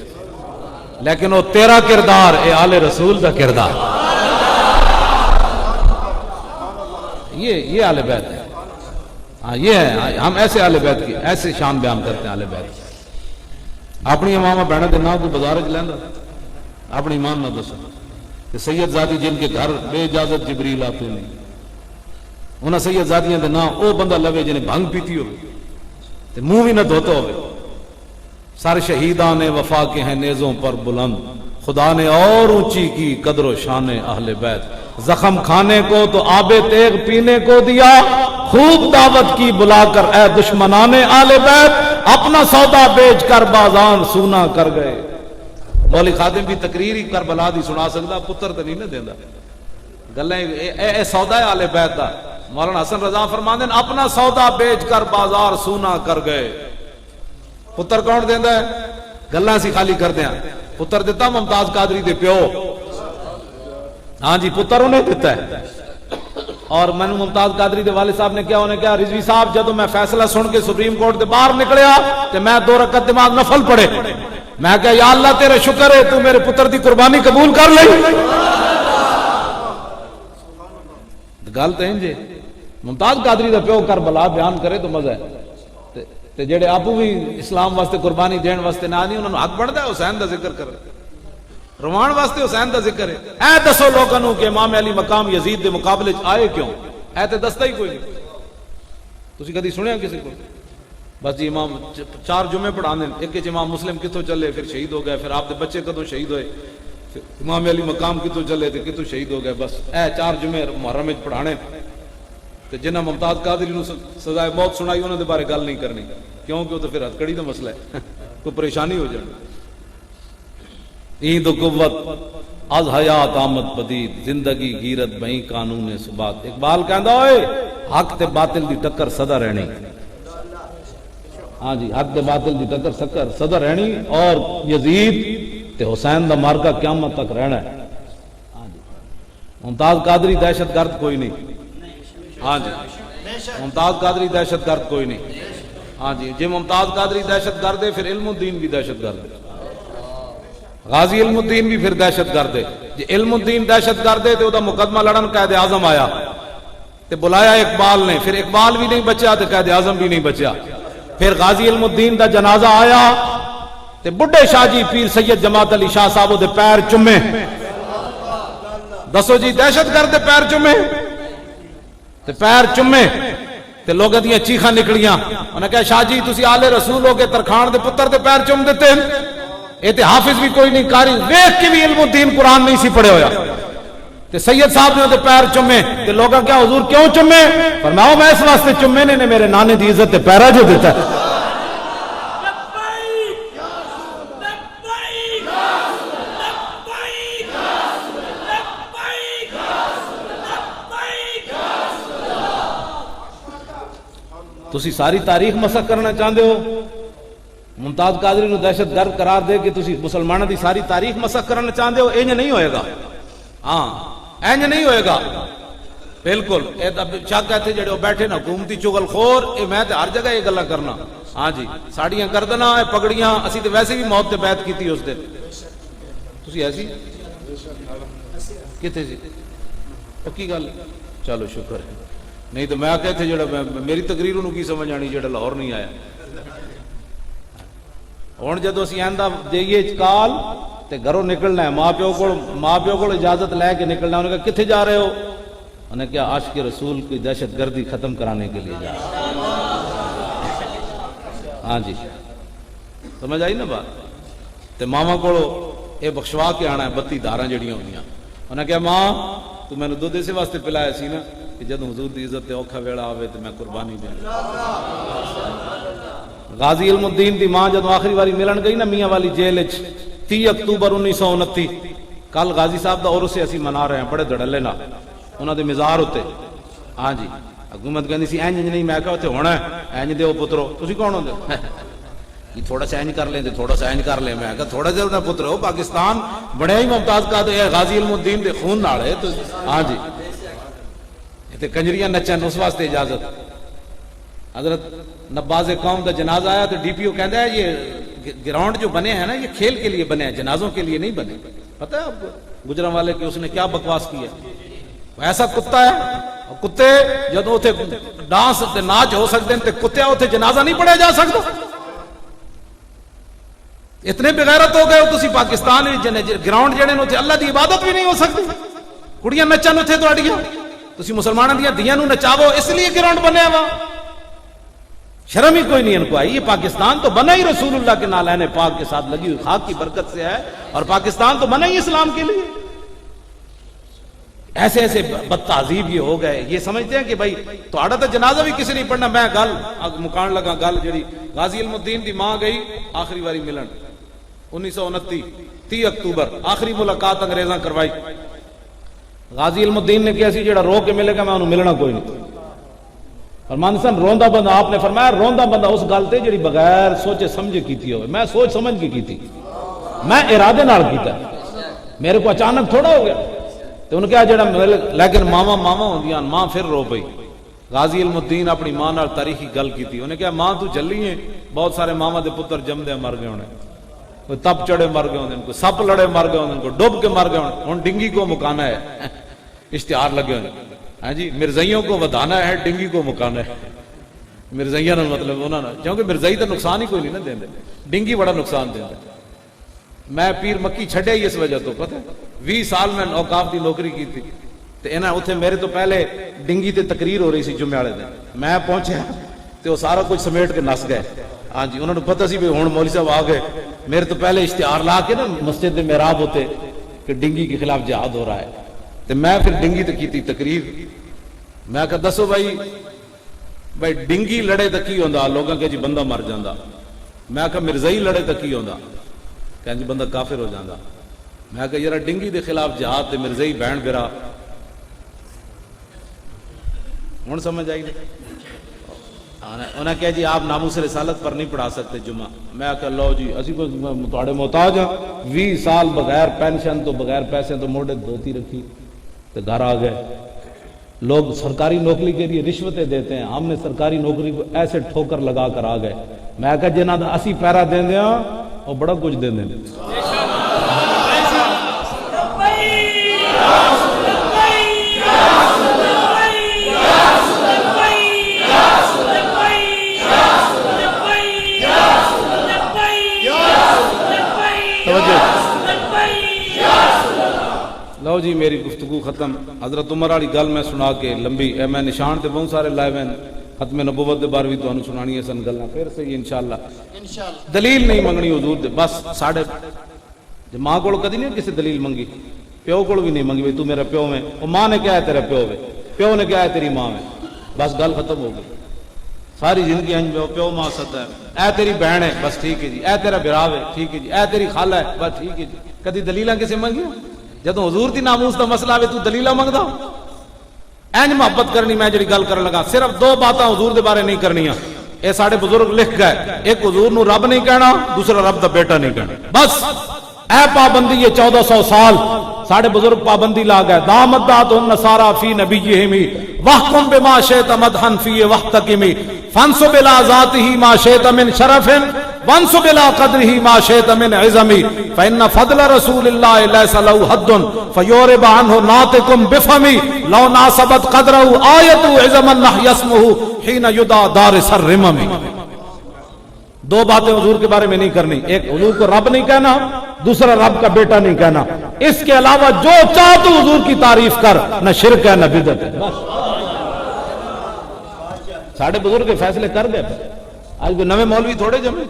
[SPEAKER 2] لیکن وہ تیرا کردار اے آل رسول دا کردار یہ آل بیت ہے ہاں یہ ہے ہم ایسے آل بیت کی ایسے شان بیان کرتے ہیں آل بیت اپنی امامہ بہنوں کے نام کو بازار چ لینا اپنی ایمان نہ دسو کہ سید زادی جن کے گھر بے اجازت جبریل آتے نہیں انہاں سید زادیاں دے نام او بندہ لوے جنہیں بھنگ پیتی ہو تے منہ بھی نہ دھوتا ہوئے سر شہیدان وفا کے ہیں نیزوں پر بلند خدا نے اور اونچی کی قدر و شان اہل بیت زخم کھانے کو تو آب تیغ پینے کو دیا خوب دعوت کی بلا کر اے دشمنان اہل بیت اپنا سودا بیچ کر بازان سونا کر گئے مولی خادم بھی تقریر ہی کربلا دی سنا سکتا پتر تو نہیں نہ دیندا گلیں اے سودا ہے اہل بیت دا مولانا حسن رضا فرماندے اپنا سودا بیچ کر بازار سونا کر گئے پتر کون دیندا ہے گلاں سی خالی کردے ہیں پتر دیتا ممتاز قادری دے پیو ہاں جی پتر انہیں دیتا ہے اور میں نے ممتاز قادری دے والد صاحب نے کیا انہیں کیا رضوی صاحب جدو میں فیصلہ سن کے سپریم کورٹ دے باہر نکلیا تو میں 2 رکعت نماز نفل پڑھے میں کہا یا اللہ تیرے شکر ہے تو میرے پتر دی قربانی قبول کر لئی گل تو انجے ممتاز قادری دا پیو کربلا بیان کرے تو مزہ ہے تے جڑے آپو بھی اسلام واسطے قربانی دین واسطے نہ نہیں انہوں نے حق بنتا ہے حسین دا ذکر کرے روان واسطے حسین دا ذکر ہے اے دسو لوگوں کہ امام علی مقام یزید دے مقابلے آئے کیوں اے تے دستا ہی کوئی نہیں تسی کدی سنیا کسی کو بس جی امام 4 جمعے پڑھانے ایک امام مسلم کتوں چلے پھر شہید ہو گئے پھر آپ دے بچے کدوں شہید ہوئے امام علی مقام کتوں چلے تے کتوں شہید ہو گئے بس اے 4 جمعے محرم وچ پڑھانے تے جنہ ممتاز قادری نو سزائے موت سنائی انہاں دے بارے گل نہیں کرنی کیونکہ وہ تو پھر ہتکڑی دا مسئلہ ہے کوئی پریشانی ہو جائے عید و قوت از حیات آمد پدید زندگی غیرت بہی قانون ثبات اقبال کہندا اوئے حق تے باطل دی ٹکر سدا رہنی ہاں جی حق تے باطل دی ٹکر سدا رہنی اور یزید تے حسین دا مارکا قیامت تک رہنا ہے ہاں جی ممتاز قادری دہشت گرد کوئی نہیں ہاں جی ممتاز قادری دہشت گرد کوئی نہیں ہاں جی جی ممتاز قادری دہشت گرد ہے پھر علم الدین بھی دہشت گرد ہے غازی علم الدین بھی پھر دہشت گرد ہے جی علم الدین دہشت گرد ہے تو دا مقدمہ لڑن قائد اعظم آیا تے بلایا اقبال نے پھر اقبال بھی نہیں بچیا تے قائد اعظم بھی نہیں بچیا پھر غازی علم الدین دا جنازہ آیا تے بڈھے شاہ جی پیر سید جماعت علی شاہ صاحب دے پیر چومے دسو جی دہشت گرد دے پیر چومے تے پیر چومے تے لوگاں دیاں چیخاں نکلیاں انہاں کہا شاہ جی تسی آل رسول ہو کے ترخان دے پتر دے پیر چوم دیتے ہیں اے تے حافظ بھی کوئی نہیں قاری ویکھ کے بھی علم الدین قرآن نہیں سی پڑھے ہویا تے سید صاحب نے تے پیر چومے تے لوگاں کیا حضور کیوں چومے فرمایا میں اس واسطے چومے نے میرے نانے دی عزت تے پیرا جو دیتا ہے تسی ساری تاریخ مسخ کرنا چاہتے ہو ممتاز قادری نو دہشت گرد قرار دے کہ تسی مسلمانوں دی ساری تاریخ مسخ کرنا چاہتے ہو اینج نہیں ہوئے گا ہاں اینج نہیں ہوئے گا بالکل شاہ کہتے جڑے بیٹھے نا حکومتی چغل خور اے میں تے ہر جگہ یہ گلا کرنا ہاں جی ساڑیاں کردنا اے پگڑیاں اسی تے ویسے بھی موت تے بیعت کیتی اس دن تسی ایسی کتے سی پکی گل چلو شکر ہے نہیں تو میں کہتے جڑا میری تقریر انہوں کی سمجھ آنی جڑا لاہور نہیں آیا ہن جدو اسی آندا جائیے کال تے گھروں نکلنا ہے ماں پیو کو اجازت لے کے نکلنا ہے. انہوں نے کہا کتنے جا رہے ہو؟ انہوں نے کہا عاشق رسول کی دہشت گردی ختم کرانے کے لیے جا رہے ہیں. ہاں جی سمجھ آئی نا بات. تے ماما کو اے بخشوا کے آنا ہے 32 داراں جڑیاں ہوئیاں. انہوں نے کہا ماں تو میں نے دودھ اسے واسطے پلایا سی نا کہ جدوں حضور دی عزت تے اوکھا ویڑا آوے تے میں قربانی دیں. غازی علم الدین دی ماں جدوں آخری واری ملن گئی نا میاں والی جیل وچ 30 اکتوبر 1929 کل غازی صاحب دا عرس اسی منا رہے ہیں بڑے دھڑلے نال انہاں دے مزار ہوتے. ہاں جی حکومت کہندی سی اینج نہیں. میں کہا اوتھے ہونا ہے اینج دیو پترو تسی کون ہوندے یہ تھوڑا سا اینج کر لیں تے تھوڑا سا اینج کر لیں. میں کہا تھوڑا سا پتر ہو پاکستان بڑے ہی ممتاز کا تے غازی علم الدین دے خون نال ہے. تو ہاں جی تے کنجریاں نچن اس واسطے اجازت. حضرت نباز قوم دا جنازہ آیا تو ڈی پی او کہندا ہے یہ گراؤنڈ جو بنے ہیں نا یہ کھیل کے لیے بنے ہیں جنازوں کے لیے نہیں بنے. پتہ ہے آپ کو گجرانوالے کے اس نے کیا بکواس کی ہے. ایسا کتا ہے کتے جدوں اتنے ڈانس تے ناچ ہو سکتے ہیں تے کتے اتنے جنازہ نہیں پڑھیا جا سکتا. اتنے بغیرت ہو گئے ہو تسی پاکستان گراؤنڈ جڑے نے اللہ دی عبادت بھی نہیں ہو سکتی. کڑیاں نچن اتنے تہاڈیاں تسی مسلمانوں دیاں دھیاں نو نچاو اس لیے گراؤنڈ بنیا وا. شرم ہی کوئی نہیں ان کو آئی. یہ پاکستان تو بنا ہی رسول اللہ کے نالین پاک کے ساتھ لگی ہوئی خاک کی برکت سے ہے اور پاکستان تو بنا ہی اسلام کے لیے. ایسے ایسے بد تہذیب یہ ہو گئے. یہ سمجھتے ہیں کہ بھائی تہاڈا تو جنازہ بھی کسی نہیں پڑھنا. میں گل مکان لگا گل جڑی غازی علم الدین دی ماں گئی آخری واری ملن 1929 30 اکتوبر آخری ملاقات انگریزاں کروائی. غازی علم الدین نے کہا سی جڑا رو کے ملے گا میں انہوں ملنا کوئی نہیں. فرمان سن روندا بندہ آپ نے فرمایا روندا بندہ اس گل تے جڑی بغیر سوچے سمجھے کیتی ہوئے. میں سوچ سمجھ کے کیتی میں ارادے نال کیتا میرے کو اچانک تھوڑا ہو گیا. تو انہوں نے کہا جڑا لیکن ماما ہوندیاں ماں پھر رو پئی. غازی علم الدین اپنی ماں نال تاریخی گل کیتی. انہوں نے کہا ماں تو جلی ہے بہت سارے ماما دے پتر جمدے مر گئے ہونے. کوئی تپ چڑے مر گئے ہونے کوئی سپ لڑے مر گئے ہونے کوئی ڈوب کے مر گئے ہونے. ہن ڈنگی کو مکانا ہے اشتہار لگے ہونے. ہاں جی مرزائیوں کو ودانا ہے ڈنگی کو مکانا ہے. مرزائیاں نال مطلب انہاں نال کیونکہ مرزائی تو نقصان ہی کوئی نہیں نہ دیندے ڈنگی بڑا نقصان دیندے. میں پیر مکی چھڈیا ہی اس وجہ تو پتہ 20 سال میں اوقاف دی نوکری کی تھی تے انہاں اوتھے میرے تو پہلے ڈنگی تے تقریر ہو رہی سی جمعے والے دن. میں پہنچیا تے وہ سارا کچھ سمیٹ کے نس گئے. ہاں جی انہوں نے پتہ سی بھی ہن مولوی صاحب آ گئے. میرے تو پہلے اشتہار لا کے نا مسجد میں محراب ہوتے کہ ڈنگی کے خلاف جہاد ہو رہا ہے. تے میں پھر ڈنگی تے کیتی تقریر. میں کہا دسو بھائی ڈنگی لڑے تو کی ہوندا لوگاں کہ جی بندہ مر جاندا. میں کہا مرزائی لڑے تو کی ہوندا کہ جی بندہ کافر ہو جاندا. میں کہا یار ڈنگی دے خلاف جہاد تے مرزائی بہن برا ہن سمجھ آئی نہیں. انہوں نے کہا جی آپ ناموس رسالت پر نہیں پڑھا سکتے جمعہ. میں کہا لو جی اسی کو تھوڑے محتاج ہاں 20 سال بغیر پینشن تو بغیر پیسے تو موڑے دھوتی رکھی تو گھر آ گئے. لوگ سرکاری نوکری کے لیے رشوتیں دیتے ہیں. ہم نے سرکاری نوکری کو ایسے ٹھوکر لگا کر آ گئے. میں کہا جنہاں دا اسی پیرا دیں دیا وہ بڑا کچھ دیں دیں. لو جی میری گفتگو ختم. حضرت عمر والی گل میں سنا کے لمبی میں نشان تے بہت سارے لائے میں ختم نبوت دے بارے بھی تانوں سنانی ہے سن گلاں پھر سے انشاءاللہ. دلیل نہیں منگنی حضور دے بس ساڈے ماں کول کدی نہیں کسی دلیل منگی پیو کول بھی نہیں منگی تو میرا پیو میں وہ ماں نے کیا ہے تیرا پیو ہے پیو نے کیا ہے تیری ماں میں بس گل ختم ہو گئی. ساری زندگی انج پیو ماں ستا ہے. اے تیری بہن ہے بس ٹھیک ہے جی. اے تیرا بھرا ہے ٹھیک ہے جی. اے تیری خالہ ہے بس ٹھیک ہے جی. کدی دلیلاں کسے منگی جدوں حضور دی ناموس دا مسئلہ آوے تو دلیلاں منگدا. اینج محبت کرنی میں جڑی گل کرن لگا صرف 2 باتاں حضور دے بارے نہیں کرنیاں. اے ساڈے بزرگ لکھ گئے ایک حضور نو رب نہیں کہنا دوسرا رب دا بیٹا نہیں کہنا. بس اے پابندی یہ 1400 سال ساڈے بزرگ پابندی لا گئے. دامت داتہم نصارا فی نبیہم واحکم بما شئت مدحن فی واحتکم فانصب الی ذاتہ ما شئت من شرف وانصب الی قدرہ ما شئت من عظم فإن فضل رسول اللہ لیس له حد فیورب عنہ ناطقم بفمی لو ناسبت قدرہ آیت عظما نحی اسمہ حین یدعى دار الرمم. دو باتیں حضور کے بارے میں نہیں کرنی، ایک حضور کو رب نہیں کہنا، دوسرا رب کا بیٹا نہیں کہنا۔ اس کے علاوہ جو چاہ تو حضور کی تعریف کر، نہ شرک ہے نہ بدعت ہے۔ بس ساڑھے بزرگ کے فیصلے کر گئے، آج کوئی نوے مولوی تھوڑے جمے،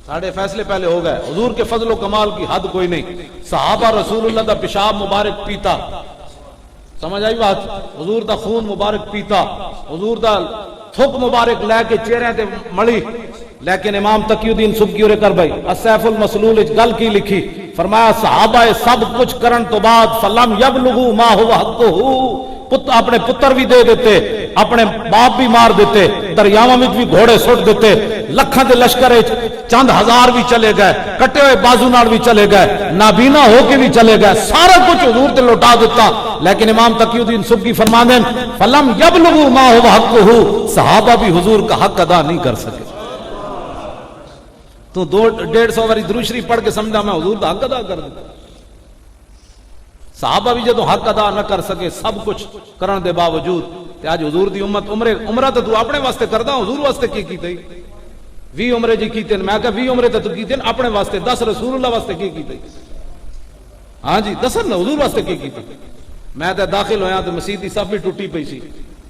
[SPEAKER 2] ساڑھے فیصلے پہلے ہو گئے۔ حضور کے فضل و کمال کی حد کوئی نہیں۔ صحابہ رسول اللہ دا پیشاب مبارک پیتا، سمجھ آئی بات؟ حضور دا خون مبارک پیتا، حضور دا تھوک مبارک لے کے چہرے تے مڑی، لیکن امام تقی الدین سبکی اور کر بھائی السیف المسلول اچ گل کی لکھی، فرمایا صحابہ سب کچھ کرن تو بعد فلم یبلغوا ما هو حقہ، اپنے پتر بھی دے دیتے، اپنے باپ بھی مار دیتے، دریاواں وچ بھی گھوڑے سٹ دیتے، لکھاں دے لشکر چند ہزار بھی چلے گئے، کٹے ہوئے بازو نال بھی چلے گئے، نابینا ہو کے بھی چلے گئے، سارا کچھ حضور تے لوٹا دیتا، لیکن امام تقی الدین سبکی فرماندے فلم یبلغوا ما هو حقہ، صحابہ بھی حضور کا حق ادا نہیں کر سکے۔ تو 150 واری درود شریف پڑھ کے سمجھا میں حضور دا حق ادا کر دوں۔ صحابہ بھی جدو حق ادا نہ کر سکے سب کچھ کرن دے باوجود، تے آج حضور دی امت عمرہ تو اپنے واسطے کردا، حضور واسطے کی کیتے 20 عمرے جی کیتے، میں کہا 20 عمرے تو کیتے اپنے واسطے، 10 رسول اللہ واسطے کی کیتے؟ ہاں جی 10 نہ حضور واسطے کی کیتے؟ میں تے داخل ہویا تو مسجد دی صف بھی ٹوٹی پئی سی،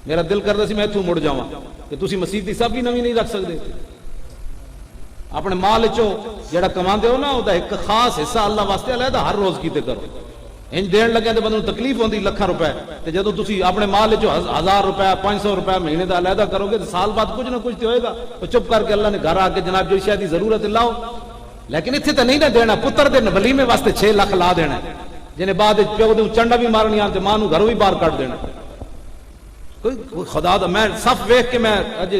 [SPEAKER 2] میرا دل کردا سی میں ایتھوں مڑ جاواں کہ تسی مسجد دی صف بھی نویں نہیں رکھ سکدے۔ اپنے مال چو جڑا کماندے ہو نا او دا ایک خاص حصہ اللہ واسطے علیحدہ ہر روز کیتے کرو۔ انج دین لگے تے بندے نوں تکلیف ہوندی لکھاں روپے، تے جدوں تسی اپنے مال چو 1000 روپے 500 روپے مہینے دا علیحدہ کرو گے تے سال بعد کچھ نہ کچھ تے ہوئے گا۔ تو چپ کر کے اللہ نے گھر آ کے جناب جو شے دی ضرورت ہے لاؤ، لیکن اتنے تے نہیں نہ دینا، پتر دے ولیمے واسطے 6 لاکھ لا دینا، جنے بعد پیو دے چنڈا بھی مارنی تے ماں نوں گھروں بھی باہر کٹ دینا۔ کوئی خدا دا میں صف ویکھ کے میں اج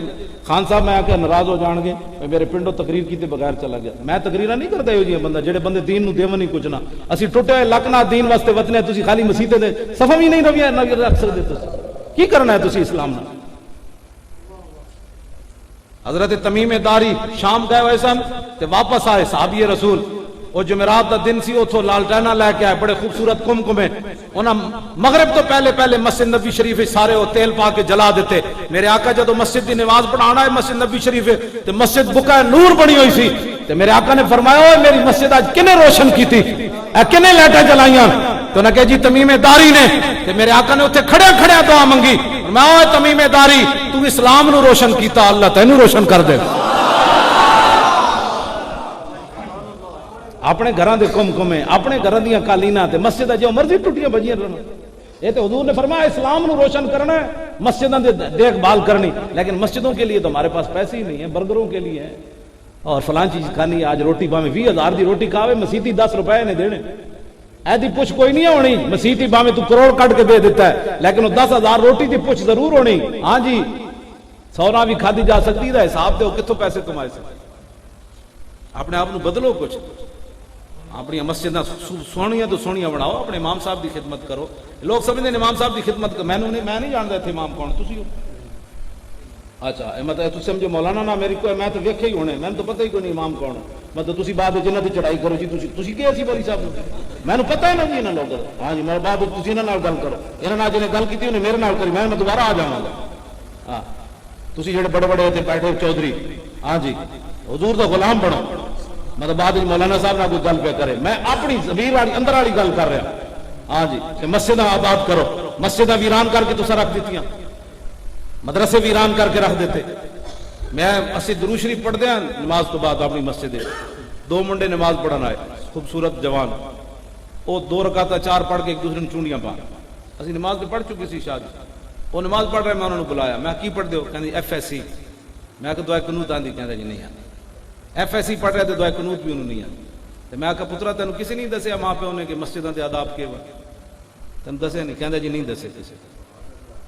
[SPEAKER 2] خان صاحب میں آ کے ناراض ہو جان گے، میں میرے پنڈوں تقریر کیتے بغیر چلا گیا۔ میں تقریراں نہیں کردا ایو جی بندہ جڑے بندے دین نو دیون نہیں کچھ نہ، اسی ٹوٹے لک نہ دین واسطے وطنے، تسی خالی مسیتے دے صفا بھی نہیں نویں رکھ سکدے، تسی کی کرنا ہے تسی اسلام نال؟ حضرت تمیم داری شام گئے ہوئے سن تے واپس آئے صحابی رسول، وہ جمعرات دا دن سی، اتھوں لالٹینا لے کے آئے بڑے خوبصورت کمکمے، انہاں مغرب تو پہلے مسجد نبی شریف سارے وہ تیل پا کے جلا دیتے۔ میرے آقا جدو مسجد دی نماز پڑھانا ہے مسجد نبی شریف تے مسجد بکا نور بنی ہوئی سی، تے میرے آقا نے فرمایا اوے میری مسجد آج کنے روشن کی تھی، اے کنے لائٹاں جلائیاں؟ تو نہ کہ جی تمیم داری نے، تے میرے آقا نے اتنے کھڑے دعا منگی، میں اوے تمیم داری تو اسلام نو روشن کیتا، اللہ تینوں روشن کر دے۔ اپنے گھراں دے کمکمے، اپنے گھراں دیاں قالیناں تے مسجداں جو مرضی ٹوٹیاں بجیاں رہن، یہ تو حضور نے فرمایا اسلام نو روشن کرنا ہے، مسجداں دے دیکھ بھال کرنی، لیکن مسجدوں کے لیے تو ہمارے پاس پیسے ہی نہیں ہیں، برگروں کے لیے ہیں اور فلاں چیز کھانی، آج روٹی باویں 20,000 دی روٹی کھاوے مسیتی 10 روپے نے دینے، ایدی پوچھ کوئی نہیں ہونی، مسیتی باویں تو کروڑ کٹ کے دے دیتا ہے، لیکن وہ 10,000 روٹی دی پوچھ ضرور ہونی۔ ہاں جی 100 بھی کھادی جا سکتی ہے، حساب دے کتوں پیسے کمائے سکتے، اپنے آپ نو بدلو کچھ، اپنی مسجداں سونیاں تو سونیاں بناؤ، اپنے امام صاحب دی خدمت کرو۔ لوگ سمجھتے ہیں امام صاحب دی خدمت میں نہیں جانتا تھے امام کون تسی ہو، اچھا مطلب تسی سمجھو مولانا نہ میری کوئی، میں تو ویکھے ہی ہونے، میں تو پتہ ہی کوئی نہیں امام کون، مطلب تسی بعد جنہاں دی چڑھائی کرو جی تسی کیا سی باری صاحب میں نے پتہ ہے نا جی انہاں لوگ، ہاں جی میں بعد تسی انہاں نال گل کرو، انہاں نال جنے گل کیتی انہیں میرے نال کری، میں دوبارہ آ جاواں گا۔ ہاں تسی جڑے بڑے بڑے تے بیٹھے چودھری، ہاں جی حضور دا غلام بنو، مطلب بعد مولانا صاحب نہ کوئی گل پہ کرے، میں اپنی ضمیر والی اندر والی گل کر رہا، ہاں جی کہ مسجداں آباد کرو، مسجداں ویران کر کے تساں رکھ دیتیاں، مدرسے ویران کر کے رکھ دیتے۔ میں اسی درود شریف پڑھتے ہیں نماز تو بعد اپنی مسجد، 2 منڈے نماز پڑھن آئے خوبصورت جوان، وہ 2 رکعتاں 4 پڑھ کے ایک دوسرے نے چونڈیاں پا، اسی نماز پہ پڑھ چکے سی شاید، وہ نماز پڑھ رہے میں انہوں نے بلایا، میں کی پڑھ دیو کہندی FSC، میں کہ دعا قنوت آندی، کہندا جی نہیں آندی، FSC پڑھ رہے تھے دعا قنوت بھی انہوں نہیں آندی، تے میں کہا پترا تینوں کسی نہیں دسیا ماں پیو نے کہ مسجداں دے آداب کے وا، تینوں دسیا نہیں؟ کہندا جی نہیں دسے کسی،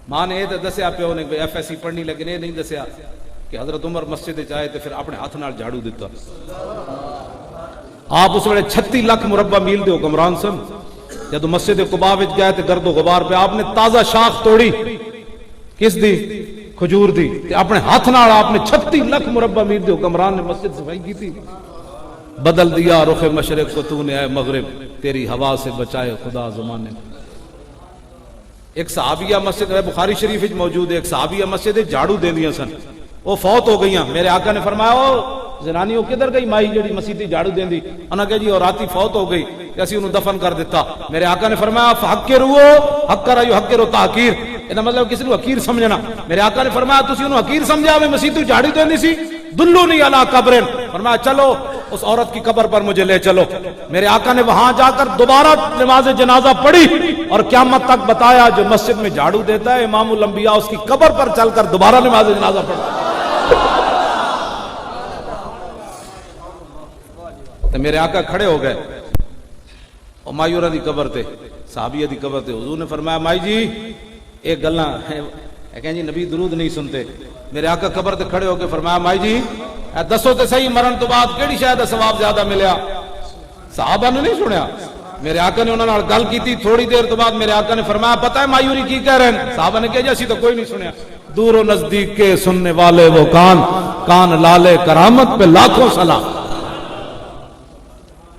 [SPEAKER 2] ماں نے یہ تو دسیا پیو نے FSC پڑھنی، لیکن یہ نہیں دسیا کہ حضرت عمر مسجد آئے تو پھر اپنے ہاتھ نال جھاڑو دیتا، آپ اس ویلے 36 لاکھ مربع میل دے حکمران سن، جدو مسجد قباء وچ گئے تے گرد و غبار پہ آپ نے تازہ شاخ توڑی، کس دی؟ کھجور دی، تے اپنے ہاتھ نال آپ نے 36 لاکھ مربع میل دے حکمران نے مسجد صفائی کی تھی، بدل دیا رخ مشرق کو تو نے اے مغرب، تیری ہوا سے بچائے خدا زمانے۔ ایک صحابیہ مسجد ہے بخاری شریف موجود ہے، ایک صحابیہ مسجد جھاڑو دے دیا سن، وہ فوت ہو گئیاں، میرے آقا نے فرمایا زنانی کدھر گئی مائی جڑی مسیتی جھاڑو دیندی؟ انہاں کہا جی اور راتی فوت ہو گئی کہ اسی انہوں دفن کر دیتا۔ میرے آقا نے فرمایا فحقرو حقر یحقر تحقیر، یہ مطلب کسی کو حقیر سمجھنا۔ میرے آقا نے فرمایا تسی انہوں حقیر سمجھا میں مسیتی جھاڑو دیندی سی؟ دلونی علی قبر، فرمایا چلو اس عورت کی قبر پر مجھے لے چلو۔ میرے آقا نے وہاں جا کر دوبارہ نماز جنازہ پڑھی اور قیامت تک بتایا جو مسجد میں جھاڑو دیتا ہے امام الانبیاء اس کی قبر پر چل کر دوبارہ نماز جنازہ پڑھتا۔ تو میرے آقا کھڑے ہو گئے اور مایورہ دی قبر تے صحابیہ دی قبر تے حضور نے فرمایا مائی جی ایک گلاں کہیں جی نبی درود نہیں سنتے۔ میرے آقا قبر تے کھڑے ہو کے فرمایا مائی جی دسو تے صحیح مرن تو بعد کیڑی شاید ثواب زیادہ ملیا؟ صحابہ نے نہیں سنیا۔ میرے آقا نے انہوں نے گل کی تھی، تھوڑی دیر تو بعد میرے آقا نے فرمایا پتہ ہے مایوری کی کہہ رہے ہیں؟ صحابہ نے کہا جی اسی تو کوئی نہیں سنیا۔ دور و نزدیک کے سننے والے وہ کان لالے کرامت پہ لاکھوں سلام۔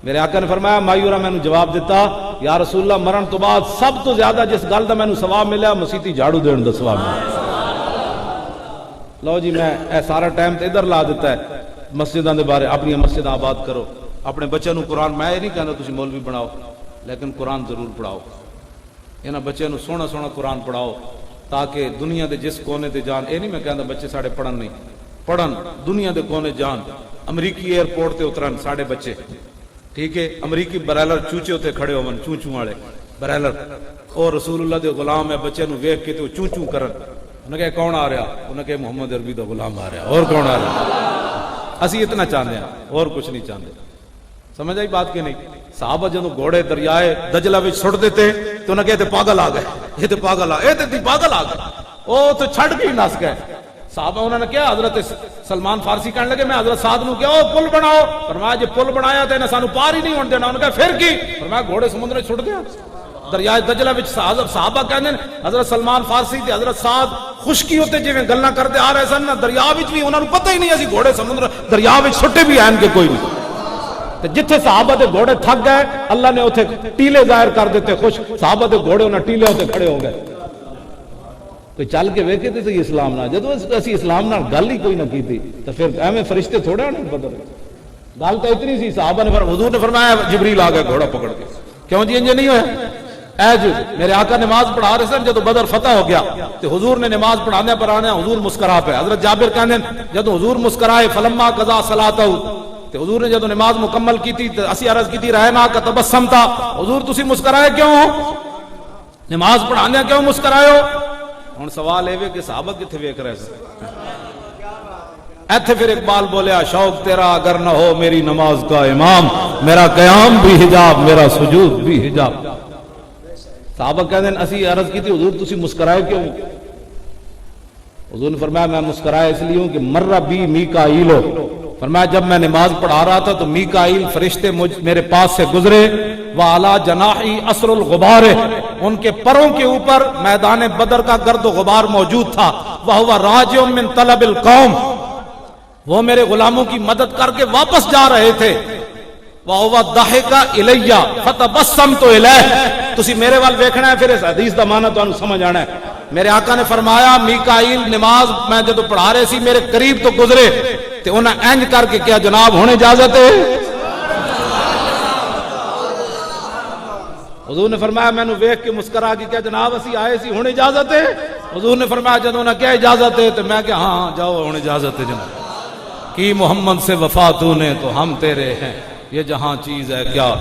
[SPEAKER 2] میرے آقا نے فرمایا مایورہ میں نے جواب دیتا یا رسول اللہ مرن تو بعد سب تو زیادہ جس گل دا میں نے ثواب ملیا مسیتی جھاڑو دین دا ثواب ملیا۔ لو جی میں اے سارا ٹائم تے ادھر لا دیتا ہے مسجداں دے بارے، اپنی مسجد آباد کرو، اپنے بچے نو قرآن، میں نہیں کہنا تسی مولوی بناؤ لیکن قرآن ضرور پڑھاؤ، انہاں بچے نو سونا سونا قرآن پڑھاؤ تاکہ دنیا دے جس کونے تے جان، اے نہیں میں کہنا بچے ساڑے پڑھن نہیں، پڑھن دنیا دے کونے جان، امریکی ایئرپورٹ تے اترن ساڑے بچے، ٹھیک ہے، امریکی برائلر چوچے ہوتے کھڑے ہو من چون چون والے برائلر، اور رسول اللہ دے غلام ہے بچے نو ویکھ کے تو چون چون کرن، انہوں نے کہا کون آ رہا؟ انہوں نے کہا محمد عربی دا غلام آ رہا، اور کون آ رہا؟ اسی اتنا چاہتے ہیں اور کچھ نہیں چاہتے۔ سمجھ آئی بات کہ نہیں؟ صحابہ جدوں گھوڑے دریائے دجلہ وچ سٹ دیتے تو انہوں نے کہتے پاگل آ گئے، یہ تے پاگل آ گئے، یہ تے پاگل آ گئے، او تو چھڑ کے ہی نس گئے۔ صحابہ انہوں نے کیا حضرت سلمان فارسی کہنے لگے میں حضرت سعد نو کیا او پل بناؤ، فرمایا جی پل بنایا تے نہ سانو پار ہی نہیں ہون دینا، انہوں نے کہا پھر کی؟ فرمایا گھوڑے سمندر میں چھٹ گیا دریائے دجلہ وچ۔ صحابہ کہندے حضرت سلمان فارسی تے حضرت سعد خشکی ہوتے جویں گلاں کرتے آ رہے سن دریا وچ بھی انہاں نوں پتہ ہی نہیں اسی گھوڑے سمندر دریا وچ چھٹے بھی ہیں کہ کوئی نہیں۔ تے جتھے صحابہ دے گھوڑے تھک گئے اللہ نے اوتھے ٹیلے ظاہر کر دیتے، خوش صحابہ دے گھوڑے انہاں ٹیلے ہوتے کھڑے ہو گئے۔ کوئی چل کے ویکھے تے سی اسلام نال، جدوں اسی اسلام نال گل ہی کوئی نہ کیتی تے پھر ایویں فرشتے تھوڑے ہونے بدل گل تو اتنی سی۔ صحابہ نے حضور نے فرمایا جبریل آ گیا گھوڑا پکڑ کے، کیوں جی انج نہیں ہویا؟ جو میرے آقا نماز پڑھا رہے سن جدو بدر فتح ہو گیا تو حضور نے نماز پڑھانے پر آنے حضور مسکرا پہ، حضرت جابر کہنے جدو حضور مسکرائے فلما قضا صلاتہ تو حضور نے جدو نماز مکمل کی تھی اسی عرض کی تھی رہنا کا تبسم تھا، حضور تسی مسکرائے کیوں؟ نماز پڑھانے کیوں مسکرائے ہو؟ ہن سوال ہے کہ صحابہ کتنے ویکھ رہے سن؟ ایتھے پھر اقبال بولیا شوق تیرا اگر نہ ہو میری نماز کا امام، میرا قیام بھی حجاب میرا سجود بھی حجاب۔ صحابہ کہتے ہیں اسی عرض کی تھی حضور تسی مسکرائے کیوں؟ حضور نے فرمایا میں مسکرائے اس لیے ہوں کہ مر بی میکائیل، فرمایا جب میں نماز پڑھا رہا تھا تو میکائیل فرشتے میرے پاس سے گزرے، وعلی جناحی اثر الغبار، ان کے پروں کے اوپر میدان بدر کا گرد و غبار موجود تھا، وہو راجع من طلب القوم، وہ میرے غلاموں کی مدد کر کے واپس جا رہے تھے، وَهُوَ ضَحِكَ إِلَيَّ فَتَبَسَّمْتُ إِلَيْهِ، تسی میرے وال ویکھنا ہے، پھر اس حدیث دا معنی تانوں سمجھ آنا ہے۔ میرے آقا نے فرمایا میکائیل نماز میں جدو پڑھا رہے سی میرے قریب تو گزرے تے انہاں انج کر کے کیا جناب ہونے اجازت ہے؟ حضور نے فرمایا میں نے ویکھ کے مسکرا کے کیا جناب اسی آئے سی ہونے اجازت ہے؟ حضور نے فرمایا جدو انہاں کیا اجازت ہے تو میں کہ ہاں جاؤ ہونے اجازت ہے جناب، کی محمد سے وفا تو نے تو ہم تیرے ہیں، یہ جہاں چیز ہے کیا